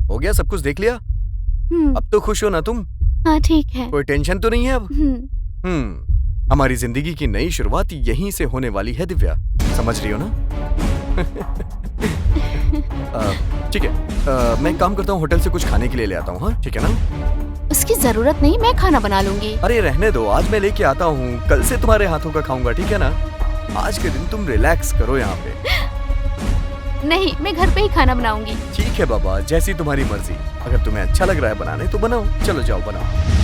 हो गया, सब कुछ देख लिया? अब तो खुश हो ना तुम? हाँ, ठीक है। कोई टेंशन तो नहीं है अब? हमारी जिंदगी की नई शुरुआत यहीं से होने वाली है दिव्या, समझ रही हो ना? ठीक है, मैं एक काम करता हूँ, होटल से कुछ खाने के लिए ले आता हूँ। हाँ, ठीक है ना? उसकी जरूरत नहीं, मैं खाना बना लूंगी। अरे रहने दो, आज मैं लेके आता हूँ, कल से तुम्हारे हाथों का खाऊंगा, ठीक है ना? आज के दिन तुम रिलैक्स करो यहाँ पे। नहीं, मैं घर पे ही खाना बनाऊंगी। ठीक है बाबा, जैसी तुम्हारी मर्जी। अगर तुम्हें अच्छा लग रहा है बनाने तो बनाओ। चलो जाओ, बनाओ।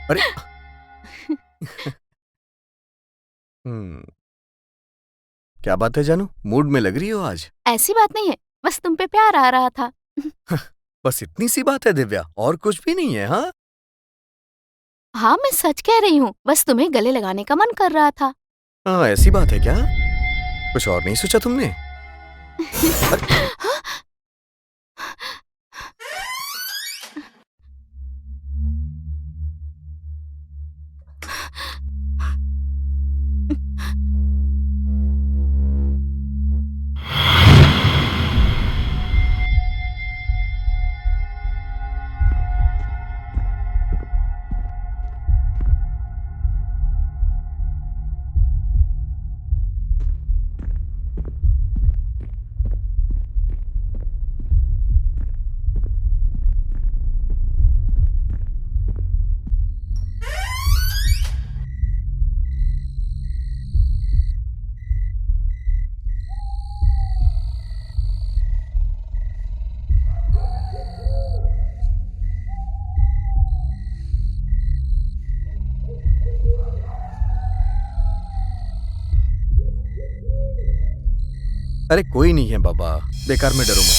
अरे क्या बात है जानू, मूड में लग रही हो आज? ऐसी बात नहीं है, बस तुम पे प्यार आ रहा था। बस इतनी सी बात है दिव्या, और कुछ भी नहीं है? हाँ हाँ, मैं सच कह रही हूँ, बस तुम्हें गले लगाने का मन कर रहा था। हाँ, ऐसी बात है क्या? कुछ और नहीं सोचा तुमने? अरे कोई नहीं है बाबा, बेकार में डरो मत।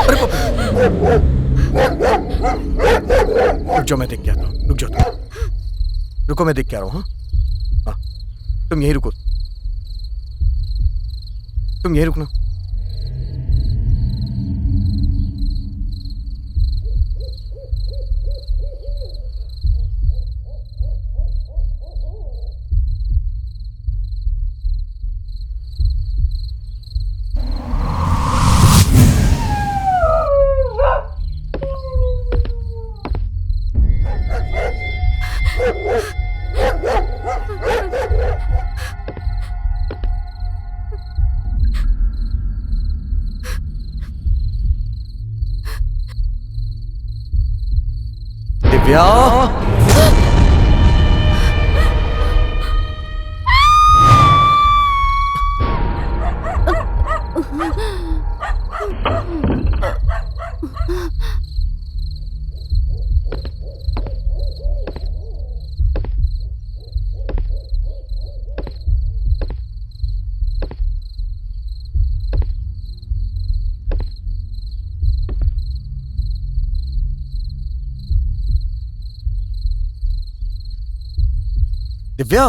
अरे बाप रे! रुक जाओ, मैं देख के आता हूँ। रुक जाओ तुम। रुको, मैं देख के आ रहा हूँ। हाँ, तुम यहीं रुको। तुम यहीं रुकना। दिव्या, दिव्या,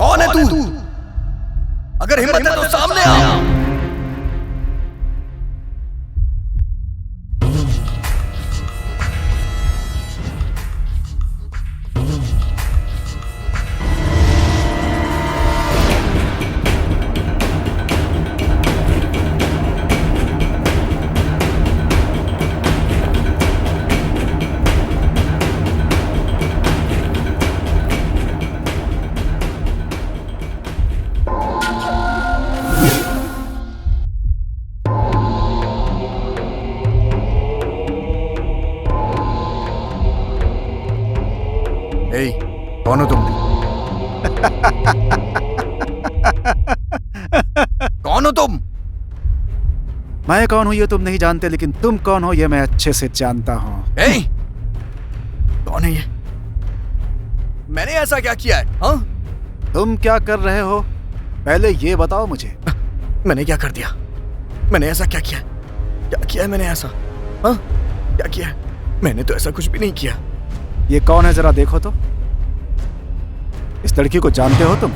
कौन है तू? अगर हिम्मत है तो सामने आ। कौन हो तुम? कौन हो तुम? मैं कौन हूँ ये तुम नहीं जानते, लेकिन तुम कौन हो ये मैं अच्छे से जानता हूँ। ए, कौन है ये? मैंने ऐसा क्या किया है? हाँ? तुम क्या कर रहे हो पहले ये बताओ मुझे। मैंने क्या कर दिया? मैंने ऐसा क्या किया? क्या किया है मैंने ऐसा? हाँ? क्या किया है? मैंने तो ऐसा कुछ भी नहीं किया। ये कौन है जरा देखो तो। इस लड़की को जानते हो तुम?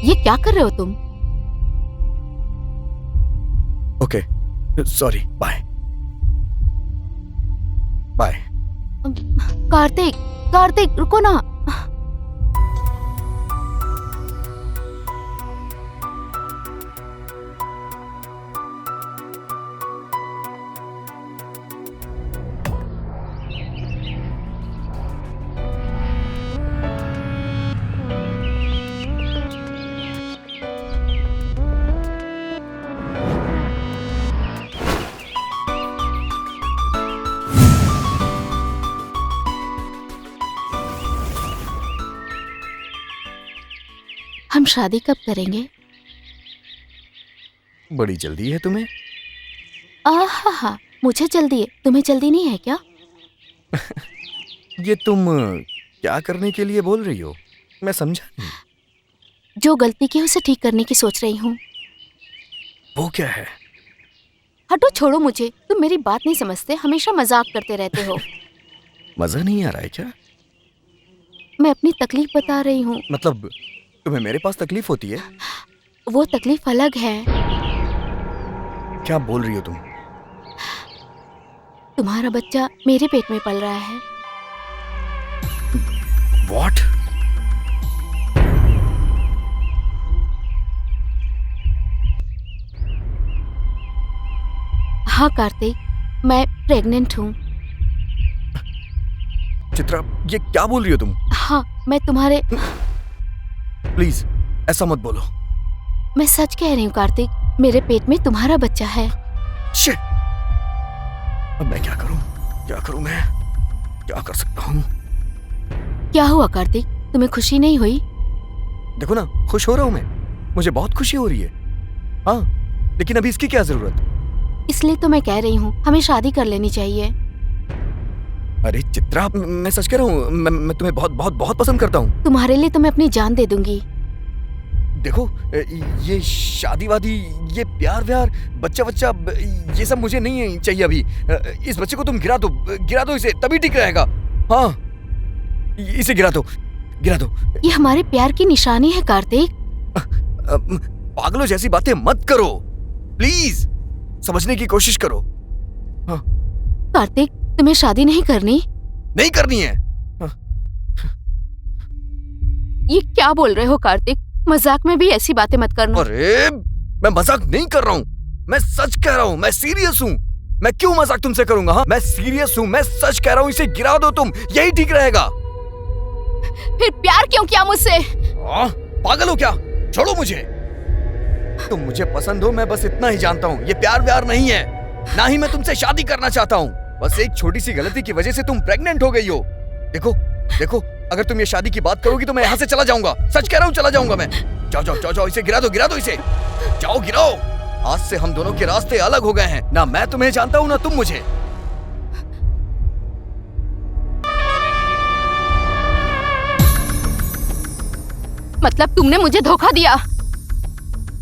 ये क्या कर रहे हो तुम? Okay, sorry, bye bye. Kartik, Kartik रुको ना। हम शादी कब करेंगे? बड़ी जल्दी है तुम्हें? आहा, मुझे जल्दी है, तुम्हें जल्दी नहीं है क्या? ये तुम क्या करने के लिए बोल रही हो? मैं समझा नहीं। जो गलती की है उसे ठीक करने की सोच रही हूँ। वो क्या है? हटो, छोड़ो मुझे। तुम मेरी बात नहीं समझते, हमेशा मजाक करते रहते हो। मजा नहीं आ रहा है क्या? मैं अपनी तकलीफ बता रही हूँ। मतलब तुम्हें मेरे पास तकलीफ होती है? वो तकलीफ अलग है। क्या बोल रही हो तुम? तुम्हारा बच्चा मेरे पेट में पल रहा है। What? हाँ कार्तिक, मैं प्रेग्नेंट हूँ। चित्रा, ये क्या बोल रही हो तुम? हाँ, मैं तुम्हारे प्लीज ऐसा मत बोलो। मैं सच कह रही हूँ कार्तिक, मेरे पेट में तुम्हारा बच्चा है। शिट! अब मैं क्या करूं? क्या करूं मैं? क्या कर सकता हूं? क्या हुआ कार्तिक, तुम्हें खुशी नहीं हुई? देखो ना, खुश हो रहा हूं मैं। मुझे बहुत खुशी हो रही है। हाँ, लेकिन अभी इसकी क्या जरूरत? इसलिए तो मैं कह रही हूँ हमें शादी कर लेनी चाहिए। अरे चित्रा, मैं सच कह रहा हूँ, मैं तुम्हें बहुत बहुत बहुत पसंद करता हूँ। तुम्हारे लिए तो मैं अपनी जान दे दूंगी। देखो, ये शादी वादी, ये प्यार व्यार, बच्चा बच्चा, ये सब मुझे नहीं चाहिए अभी। इस बच्चे को तुम गिरा दो इसे, तभी ठीक रहेगा। हाँ, इसे गिरा दो। ये हमारे प्यार की निशानी है कार्तिक। पागलों जैसी बातें मत करो, प्लीज समझने की कोशिश करो। हाँ। कार्तिक, तुम्हें शादी नहीं करनी? नहीं करनी है। ये क्या बोल रहे हो कार्तिक? मजाक में भी ऐसी बातें मत करना। अरे मैं मजाक नहीं कर रहा हूँ, मैं सच कह रहा हूँ, मैं सीरियस हूँ। मैं क्यों मजाक तुमसे करूंगा? हाँ, मैं सीरियस हूँ, मैं सच कह रहा हूँ। इसे गिरा दो तुम, यही ठीक रहेगा। फिर प्यार क्यों किया मुझसे? पागल हो क्या? छोड़ो मुझे। तुम मुझे पसंद हो, मैं बस इतना ही जानता हूँ। ये प्यार व्यार नहीं है, ना ही मैं तुमसे शादी करना चाहता हूँ। बस एक छोटी सी गलती की वजह से तुम प्रेग्नेंट हो गई हो। देखो, अगर तुम ये शादी की बात करोगी तो मैं यहाँ से चला जाऊंगा। सच कह रहा हूँ, चला जाऊंगा मैं। जाओ, इसे गिरा दो इसे। जाओ, गिराओ। आज से हम दोनों के रास्ते अलग हो गए हैं। ना मैं तुम्हें जानता हूँ, ना तुम मुझे। मतलब तुमने मुझे धोखा दिया?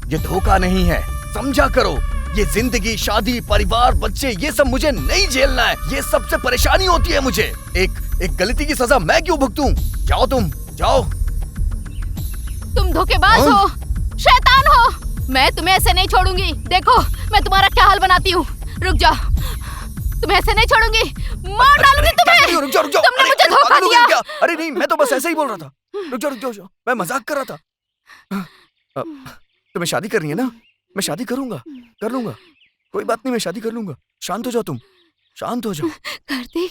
ये धोखा नहीं है, समझा करो। ये जिंदगी, शादी, परिवार, बच्चे, ये सब मुझे नहीं झेलना है। ये सबसे परेशानी होती है मुझे। एक गलती की सजा मैं क्यों भुगतूं? जाओ तुम, जाओ। तुम धोखेबाज हो, शैतान हो। मैं तुम्हें ऐसे नहीं छोड़ूंगी। देखो मैं तुम्हारा क्या हाल बनाती हूँ। रुक जाओ, तुम्हें ऐसे नहीं छोड़ूंगी, मार डालूंगी तुम्हें। रुक जाओ। तुमने मुझे धोखा दिया। अरे नहीं, मैं तो बस ऐसे ही बोल रहा था। रुक जाओ, मैं मजाक कर रहा था। तुम्हें शादी करनी है ना? मैं शादी कर लूंगा। कोई बात नहीं, मैं शादी कर लूंगा। शांत हो जाओ तुम। शांत हो जाओ। कार्तिक,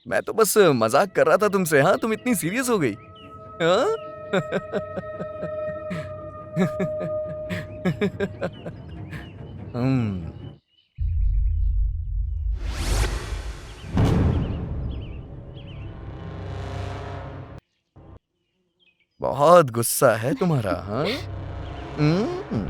मैं तो बस मजाक कर रहा था तुमसे। हाँ, तुम इतनी सीरियस हो गई। हाँ? बहुत गुस्सा है तुम्हारा। हाँ? हम्म।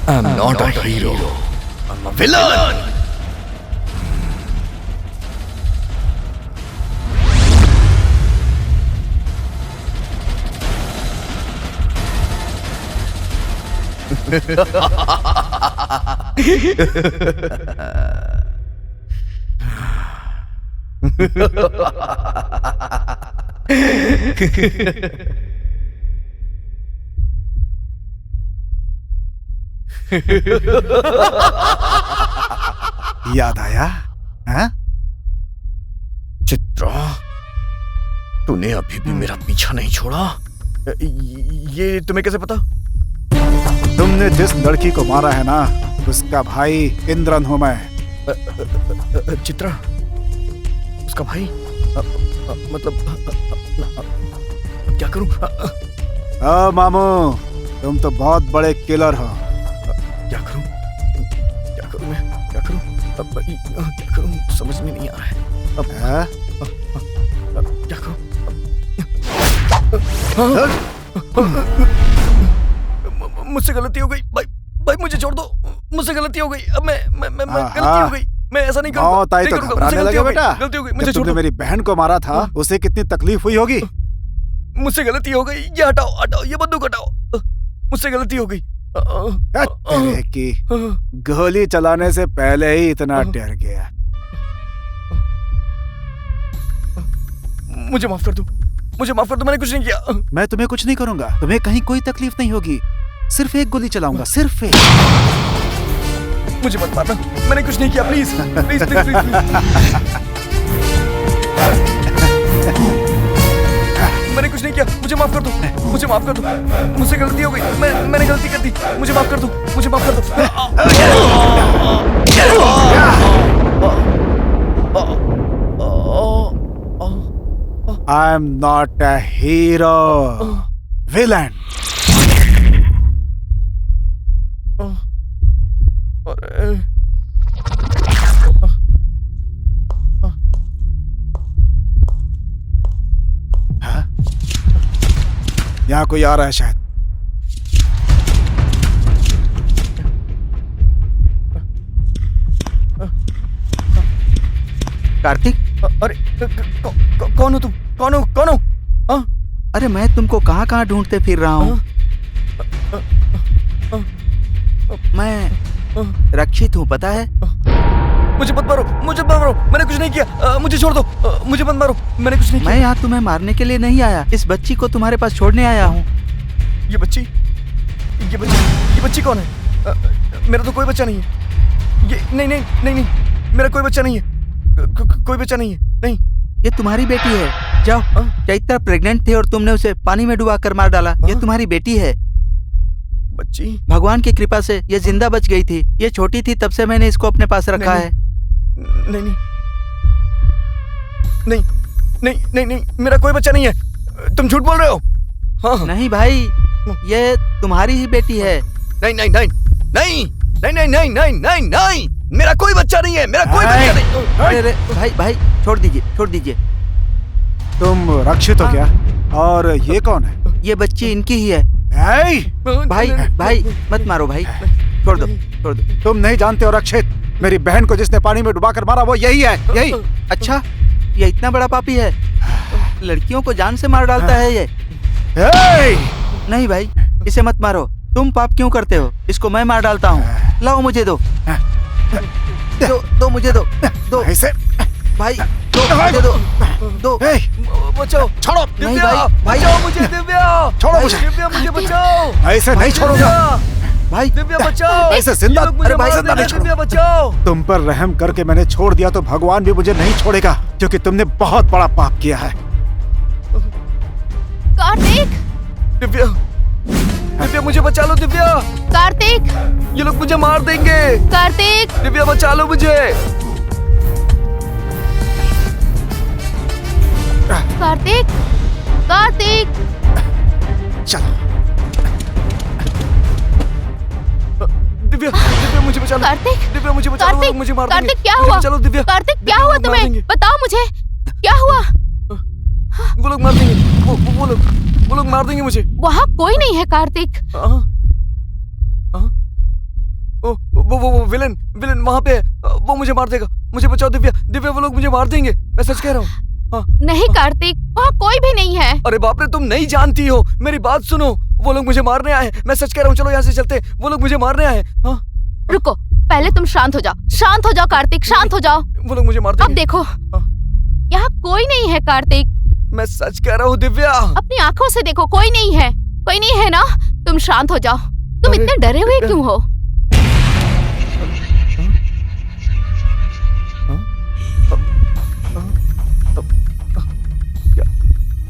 I'm not a hero. I'm a villain. याद आया? हाँ? चित्रा, तूने अभी भी मेरा पीछा नहीं छोड़ा। ये तुम्हें कैसे पता? तुमने जिस लड़की को मारा है ना, उसका भाई इंद्रन हूं मैं। चित्रा, उसका भाई? मतलब क्या करूं? मामू, तुम तो बहुत बड़े किलर हो। क्या करूं? क्या करूं मैं? क्या करूं? क्या करूं? समझ में नहीं आ रहा है। क्या करूं? मुझसे गलती हो गई भाई। भाई मुझे छोड़ दो। मुझसे गलती हो गई। अब मैं गलती हो गई। मैं ऐसा नहीं करूंगा। मौत आई तो घबराने लगे बेटा। गलती हो गई। मुझे जब छोड़ तुमने दो। मेरी बहन को मारा था, उसे कितनी तकलीफ हुई होगी। मुझसे गलती हो गई। ये हटाओ, हटाओ, ये बंदूक हटाओ। मुझसे गलती हो गई। तेरे की गोली चलाने से पहले ही इतना डर गया। मुझे माफ कर दो। मुझे माफ कर दो। मैंने कुछ नहीं किया। मैं तुम्हें कुछ नहीं करूंगा। तुम्हें कहीं कोई तकलीफ नहीं होगी। सिर्फ एक गोली चलाऊंगा, सिर्फ एक। मुझे मत मारना। मैंने कुछ नहीं किया। Please please please please. मैंने कुछ नहीं किया। मुझे माफ कर दो। मुझे माफ कर दो। मुझसे गलती हो गई। मैंने गलती कर दी। मुझे माफ कर दो। मुझे माफ कर दो। I am not a hero, villain. हाँ? यहाँ कोई आ रहा है शायद। कार्तिक, अरे कौन हो तुम? कौन हो? कौन हो? हाँ? अरे मैं तुमको कहाँ कहाँ ढूंढते फिर रहा हूँ। मैं रक्षित हूँ, पता है? मुझे मत मारो। मुझे मत मारो। मैंने कुछ नहीं किया। मुझे छोड़ दो। मुझे मत मारो। मैंने कुछ नहीं किया। मैं यहाँ तुम्हें मारने के लिए नहीं आया। इस बच्ची को तुम्हारे पास छोड़ने आया हूँ। ये बच्ची कौन है? मेरा तो कोई बच्चा नहीं है। ये नहीं, मेरा कोई बच्चा नहीं है। कोई बच्चा नहीं है। नहीं, ये तुम्हारी बेटी है। जाओ। चैत्र प्रेग्नेंट थे और तुमने उसे पानी में डुबा कर मार डाला। ये तुम्हारी बेटी है। बच्ची? भगवान की कृपा से ये जिंदा बच गई थी। ये छोटी थी, तब से मैंने इसको अपने पास रखा है। नहीं, मेरा कोई बच्चा नहीं है। तुम झूठ बोल रहे हो। हाँ। नहीं भाई, ये तुम्हारी ही बेटी है। नहीं, मेरा कोई बच्चा नहीं है। मेरा कोई बच्चा नहीं। अरे भाई छोड़ दीजिए। तुम रक्षित हो क्या? और ये कौन है? ये बच्ची इनकी ही है। ए, भाई भाई मत मारो भाई, छोड़ दो छोड़ दो। तुम नहीं जानते हो रक्षित, मेरी बहन को जिसने पानी में डुबाकर मारा वो यही है, यही। अच्छा, ये इतना बड़ा पापी है, लड़कियों को जान से मार डालता है ये। ए, नहीं भाई, इसे मत मारो। तुम पाप क्यों करते हो? इसको मैं मार डालता हूँ। लाओ मुझे दो, दो मुझे दो ऐसे भाई, दो मुझे दो। ए, बचाओ, छोड़ो। नहीं भाई, भाई बचाओ मुझे दिव्या, छोड़ो मुझे। दिव्या मुझे बचाओ, ऐसे नहीं छोड़ूंगा भाई, दिव्या बचाओ, ऐसे जिंदा, ये लोग मुझे अरे भाई मार जिंदा देंगे, नहीं दिव्या बचाओ। तुम पर रहम करके मैंने छोड़ दिया तो भगवान भी मुझे नहीं छोड़ेगा, क्योंकि तुमने बहुत बड़ा पाप किया है। कार्तिक, दिव्या, दिव्या मुझे बचा लो दिव्या, कार्तिक, ये लोग मुझे मार देंगे। कार्तिक, दिव्या बचा लो मुझे। कार्तिक, कार्तिक। चलो दिव्या, दिव्या मुझे बचा लो। कार्तिक, दिव्या मुझे बचा लो, वो लोग मुझे मार देंगे। कार्तिक क्या मुझे हुआ? बचा लो दिव्या। कार्तिक क्या दिव्या, हुआ वो लोग मार तुम्हें? देंगे। बताओ मुझे क्या हुआ? वो लोग मार देंगे, वो लोग मार देंगे मुझे। वहाँ कोई नहीं है कार्तिक। हाँ, हाँ, वो विलन वहाँ पे है, वो मुझे मार देगा। मुझे बचाओ दिव्या, दिव्या वो लोग मुझे मार देंगे, मैं सच कह रहा हूँ। हाँ, नहीं कार्तिक, वहाँ कोई भी नहीं है। अरे बाप रे, तुम नहीं जानती हो, मेरी बात सुनो। वो लोग मुझे मारने आए हैं, मैं सच कह रहा हूँ। चलो यहाँ से चलते, वो लोग मुझे मारने आए हैं। हाँ, रुको, पहले तुम शांत हो जाओ, शांत हो जाओ कार्तिक, शांत हो जाओ। वो लोग मुझे मार अब देंगे। देखो, यहाँ कोई नहीं है कार्तिक। मैं सच कह रहा हूँ दिव्या। अपनी आंखों से देखो, कोई नहीं है, कोई नहीं है ना। तुम शांत हो जाओ। तुम अरे, इतने डरे हुए क्यों हो?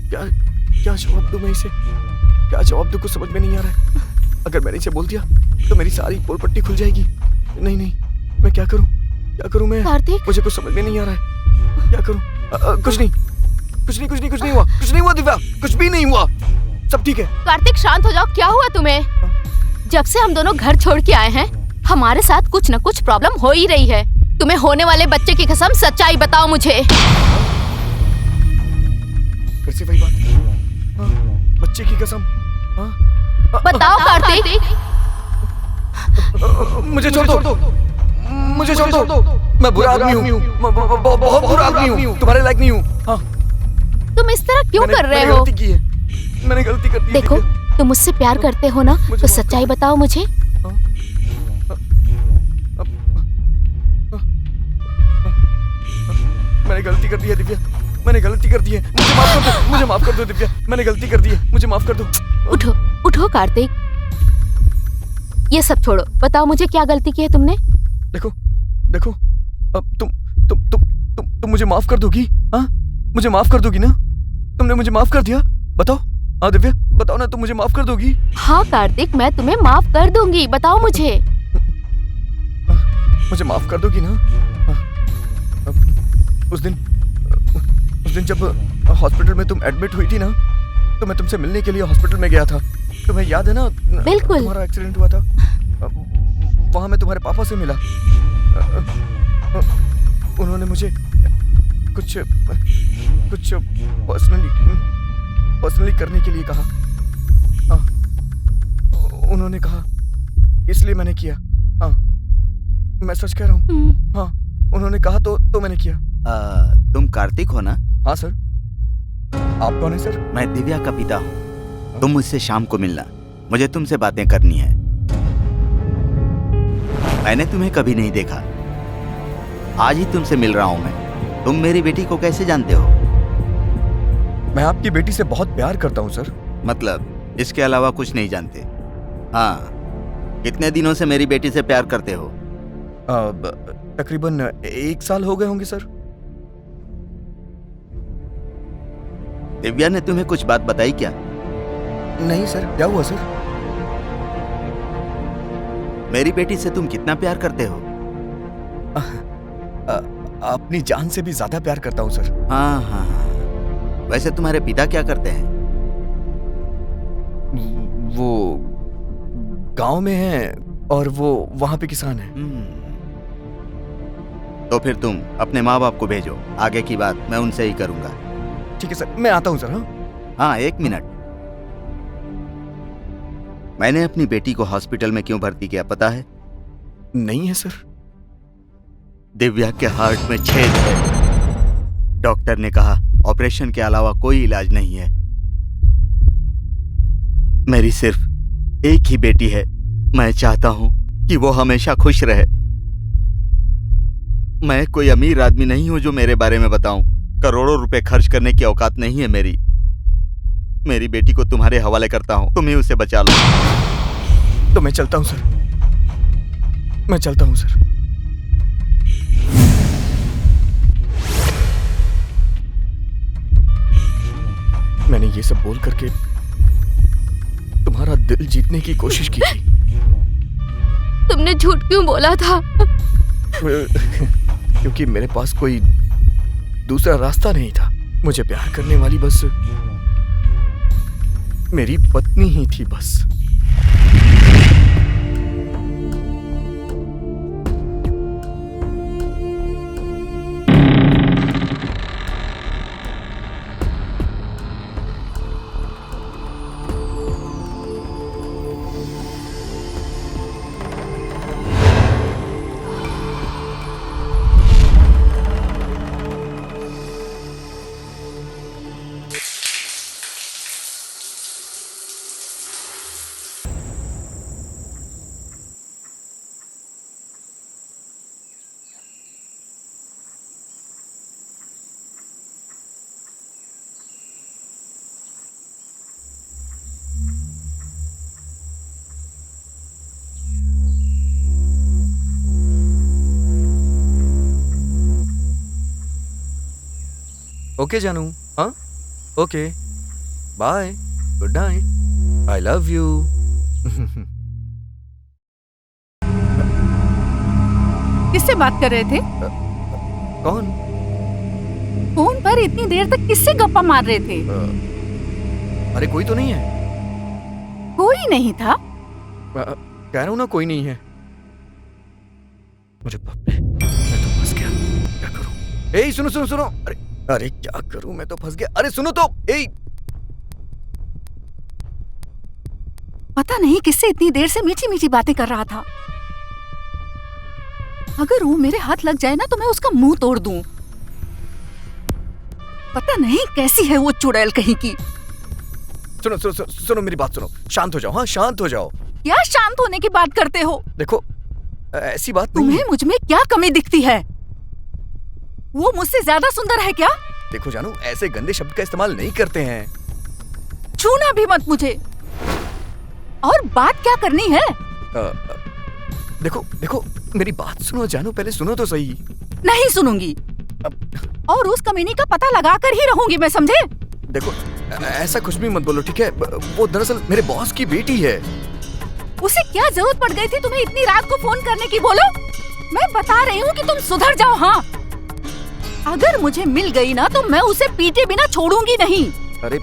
क्या क्या जवाब दूं मैं इसे? क्या जवाब दूं, कुछ समझ में नहीं आ रहा है। अगर मैंने इसे बोल दिया तो मेरी सारी पोल पट्टी खुल जाएगी। नहीं नहीं, मैं क्या करूं मैं? कार्तिक, मुझे कुछ समझ में नहीं आ रहा है, क्या करूं? कुछ नहीं हुआ दिव्या, कुछ भी नहीं हुआ, सब ठीक है। कार्तिक शांत हो जाओ। क्या हुआ तुम्हें? जब से हम दोनों घर छोड़ के आए हैं, हमारे साथ कुछ न कुछ प्रॉब्लम हो ही रही है। तुम्हें होने वाले बच्चे की कसम, सच्चाई बताओ मुझे। फिर से वही बात। हाँ, बच्चे की कसम। हाँ, बताओ कार्तिक। मुझे छोड़ दो, मैं बुरा आदमी हूँ, बहुत बुरा आदमी हूँ, तुम्हारे लायक नहीं हूँ। हाँ, तुम इस तरह क्यों कर रहे मैंने हो? गलती की है, मैंने गलती कर दी है। देखो, तुम मुझसे प्यार करते हो ना, मुझे तो माफ सच्चाई बताओ मुझे। मैंने गलती कर दी है दिव्या, मैंने गलती कर दी है, मुझे माफ कर दो दिव्या, मैंने गलती कर दी है, मुझे माफ कर दो। उठो, उठो कार्तिक। ये सब छोड़ो, बताओ मुझे क्या गलती की है तुमने? देखो, अब तुम मुझे माफ कर दोगी? हाँ, मुझे माफ कर दोगी ना? तुमने मुझे माफ कर दिया, बताओ। हाँ दिव्या, बताओ ना, तुम मुझे माफ कर दोगी? हाँ कार्तिक, मैं तुम्हें माफ कर दूंगी, बताओ मुझे। मुझे माफ कर दोगी ना? उस दिन जब हॉस्पिटल में तुम एडमिट हुई थी ना, तो मैं तुमसे मिलने के लिए हॉस्पिटल में गया था। तुम्हें याद है ना? बिल्कुल। तुम्हारा एक्सीडेंट हुआ था, वहां मैं तुम्हारे पापा से मिला। उन्होंने मुझे कुछ पर्सनली करने के लिए कहा। हाँ, उन्होंने कहा, इसलिए मैंने किया। हाँ, मैं सच कह रहा हूँ। हाँ, उन्होंने कहा तो मैंने किया। तुम कार्तिक हो ना? हाँ सर। आप कौन है सर? मैं दिव्या का पिता हूँ। तुम मुझसे शाम को मिलना, मुझे तुमसे बातें करनी है। मैंने तुम्हें कभी नहीं देखा, आज ही तुमसे मिल रहा हूँ मैं। तुम मेरी बेटी को कैसे जानते हो? मैं आपकी बेटी से बहुत प्यार करता हूँ सर। मतलब इसके अलावा कुछ नहीं जानते? हाँ, कितने दिनों से मेरी बेटी से प्यार करते हो? तकरीबन 1 साल हो गए होंगे सर। दिव्या ने तुम्हें कुछ बात बताई क्या? नहीं सर, क्या हुआ सर? मेरी बेटी से तुम कितना प्यार करते हो? अपनी जान से भी ज्यादा प्यार करता हूँ सर। हाँ हाँ हाँ। वैसे तुम्हारे पिता क्या करते हैं? वो गांव में हैं और वो वहां पे किसान हैं। तो फिर तुम अपने माँ बाप को भेजो, आगे की बात मैं उनसे ही करूंगा। ठीक है सर, मैं आता हूँ सर। हाँ, 1 मिनट। मैंने अपनी बेटी को हॉस्पिटल में क्यों भर्ती किया पता है? नहीं है सर। दिव्या के हार्ट में छेद है। डॉक्टर ने कहा ऑपरेशन के अलावा कोई इलाज नहीं है। मेरी सिर्फ एक ही बेटी है। मैं चाहता हूं कि वो हमेशा खुश रहे। मैं कोई अमीर आदमी नहीं हूं जो मेरे बारे में बताऊं। करोड़ों रुपए खर्च करने की औकात नहीं है मेरी। मेरी बेटी को तुम्हारे हवाले करता हूं, तुम ही उसे बचा लो। तो मैं चलता हूं सर, मैं चलता हूं सर। मैंने ये सब बोल करके तुम्हारा दिल जीतने की कोशिश की थी। तुमने झूठ क्यों बोला था? क्योंकि मेरे पास कोई दूसरा रास्ता नहीं था। मुझे प्यार करने वाली बस मेरी पत्नी ही थी बस। ओके जानू, हाँ okay, bye, good night, I love you. किससे बात कर रहे थे? कौन? फोन पर इतनी देर तक किससे गप्पा मार रहे थे? अरे कोई तो नहीं है। कोई नहीं था? कह रहा हूं ना कोई नहीं है। मुझे बाप रे, मैं तो फंस गया। क्या करूं? ए सुनो सुनो सुनो, अरे अरे क्या करूं, मैं तो फंस गया। अरे सुनो तो, ए पता नहीं किससे इतनी देर से मीठी मीठी बातें कर रहा था। अगर वो मेरे हाथ लग जाए ना तो मैं उसका मुंह तोड़ दूं। पता नहीं कैसी है वो चुड़ैल कहीं की। सुनो सुनो सुनो, सुनो मेरी बात सुनो, शांत हो जाओ। हाँ शांत हो जाओ। क्या शांत होने की बात करते हो? देखो ऐसी बात नहीं तुम्हें है। मुझ में क्या कमी दिखती है? वो मुझसे ज्यादा सुंदर है क्या? देखो जानू, ऐसे गंदे शब्द का इस्तेमाल नहीं करते हैं। छूना भी मत मुझे। और बात क्या करनी है? देखो देखो मेरी बात सुनो जानू, पहले सुनो तो सही। नहीं सुनूंगी। और उस कमीनी का पता लगा कर ही रहूंगी मैं, समझे? देखो ऐसा कुछ भी मत बोलो, ठीक है? वो दरअसल मेरे बॉस की बेटी है। उसे क्या जरूरत पड़ गई थी तुम्हें इतनी रात को फोन करने की? बोलो, मैं बता रही हूँ कि तुम सुधर जाओ। हाँ, अगर मुझे मिल गई ना तो मैं उसे पीटे बिना छोड़ूंगी नहीं। अरे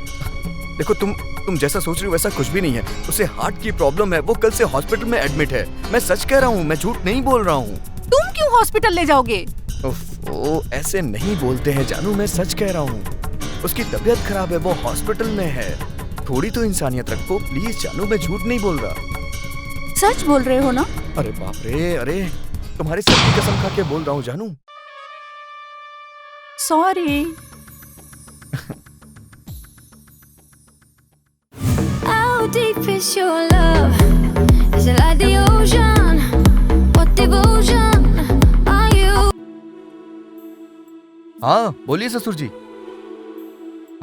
देखो तुम जैसा सोच रही हो वैसा कुछ भी नहीं है। उसे हार्ट की प्रॉब्लम है, वो कल से हॉस्पिटल में एडमिट है। मैं सच कह रहा हूँ, मैं झूठ नहीं बोल रहा हूँ। तुम क्यों हॉस्पिटल ले जाओगे? ओ ऐसे नहीं बोलते हैं जानू, मैं सच कह रहा हूँ। उसकी तबीयत खराब है, वो हॉस्पिटल में है। थोड़ी तो इंसानियत रखो प्लीज जानू, मैं झूठ नहीं बोल रहा। सच बोल रहे हो ना? अरे बाप रे, अरे तुम्हारी सच की कसम खा के बोल रहा हूँ जानू। Sorry. How deep is your love? Is it like the ocean? What devotion are you? हाँ बोलिए ससुर जी।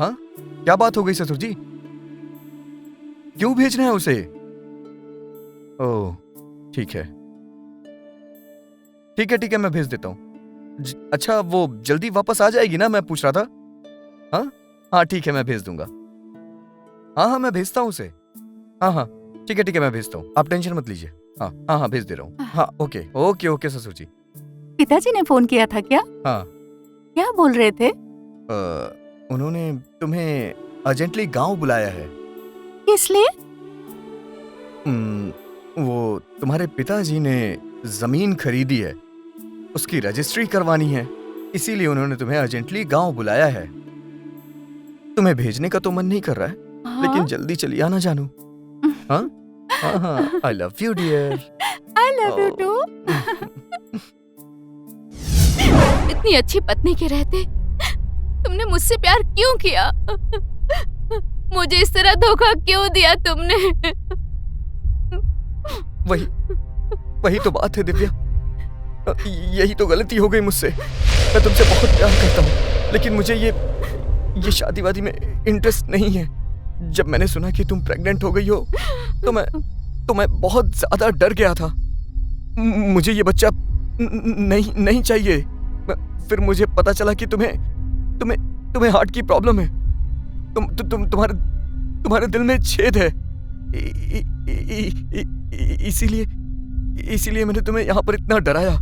हाँ क्या बात हो गई ससुर जी? क्यों भेजना है उसे? ओह ठीक है ठीक है, मैं भेज देता हूँ। अच्छा वो जल्दी वापस आ जाएगी ना, मैं पूछ रहा था। हाँ हाँ ठीक है, मैं भेज दूंगा। हाँ मैं भेजता हूँ उसे। हाँ ठीक है, मैं भेजता हूँ, आप टेंशन मत लीजिए। हाँ भेज दे रहा हूँ। हाँ ओके ससुर जी। पिताजी ने फोन किया था क्या? हाँ। क्या बोल रहे थे? उन्होंने तुम्हें अर्जेंटली गांव बुलाया है। किस लिए? वो तुम्हारे पिताजी ने जमीन खरीदी है, उसकी रजिस्ट्री करवानी है, इसीलिए उन्होंने तुम्हें अर्जेंटली गांव बुलाया है। तुम्हें भेजने का तो मन नहीं कर रहा है, हाँ? लेकिन जल्दी चली आना जानू। हाँ I love you dear. I love you too. इतनी अच्छी पत्नी के रहते तुमने मुझसे प्यार क्यों किया? मुझे इस तरह धोखा क्यों दिया तुमने? वही तो बात है दिव्या, यही तो गलती हो गई मुझसे। मैं तुमसे बहुत प्यार करता हूँ, लेकिन मुझे ये शादी वादी में इंटरेस्ट नहीं है। जब मैंने सुना कि तुम प्रेग्नेंट हो गई हो तो मैं बहुत ज्यादा डर गया था। मुझे ये बच्चा नहीं चाहिए। फिर मुझे पता चला कि तुम्हें हार्ट की प्रॉब्लम है। तुम्हारे दिल में छेद है। इसीलिए मैंने तुम्हें यहाँ पर इतना डराया।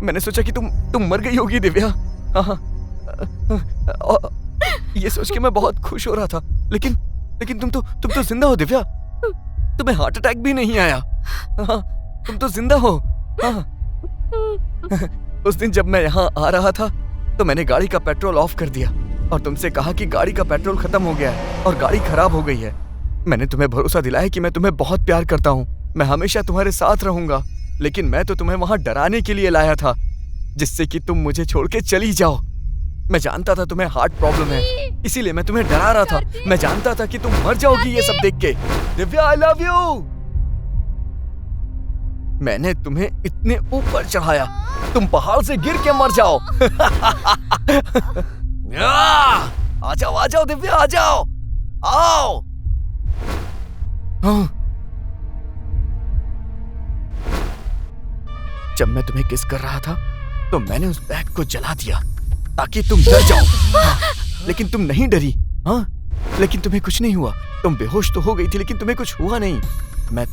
मैंने सोचा कि तुम मर गई होगी दिव्या। हाँ, ये सोच के मैं बहुत खुश हो रहा था, लेकिन तुम तो जिंदा हो दिव्या। तुम्हें हार्ट अटैक भी नहीं आया। हाँ, तुम तो जिंदा हो। हाँ। उस दिन जब मैं यहाँ आ रहा था तो मैंने गाड़ी का पेट्रोल ऑफ कर दिया और तुमसे कहा कि गाड़ी का पेट्रोल खत्म हो गया है और गाड़ी खराब हो गई है। मैंने तुम्हें भरोसा दिलाया कि मैं तुम्हें बहुत प्यार करता हूँ, मैं हमेशा तुम्हारे साथ रहूंगा। लेकिन मैं तो तुम्हें वहां डराने के लिए लाया था, जिससे कि तुम मुझे छोड़ के चली जाओ। मैं जानता था तुम्हें हार्ट प्रॉब्लम है, इसीलिए मैं तुम्हें डरा रहा था। मैं जानता था कि तुम मर जाओगी ये सब देख के। दिव्या, आई लव यू। मैंने तुम्हें इतने ऊपर चढ़ाया, तुम पहाड़ से गिर के मर जाओ। आ जाओ दिव्या, आ जाओ, आओ। जब मैं तुम्हें किस कर रहा था तो मैंने उस बैग को जला दिया ताकि तुम डर जाओ। लेकिन तुम नहीं डरी। हाँ, लेकिन तुम्हें कुछ नहीं हुआ। तुम बेहोश तो हो गई थी, लेकिन तुम्हें कुछ हुआ नहीं।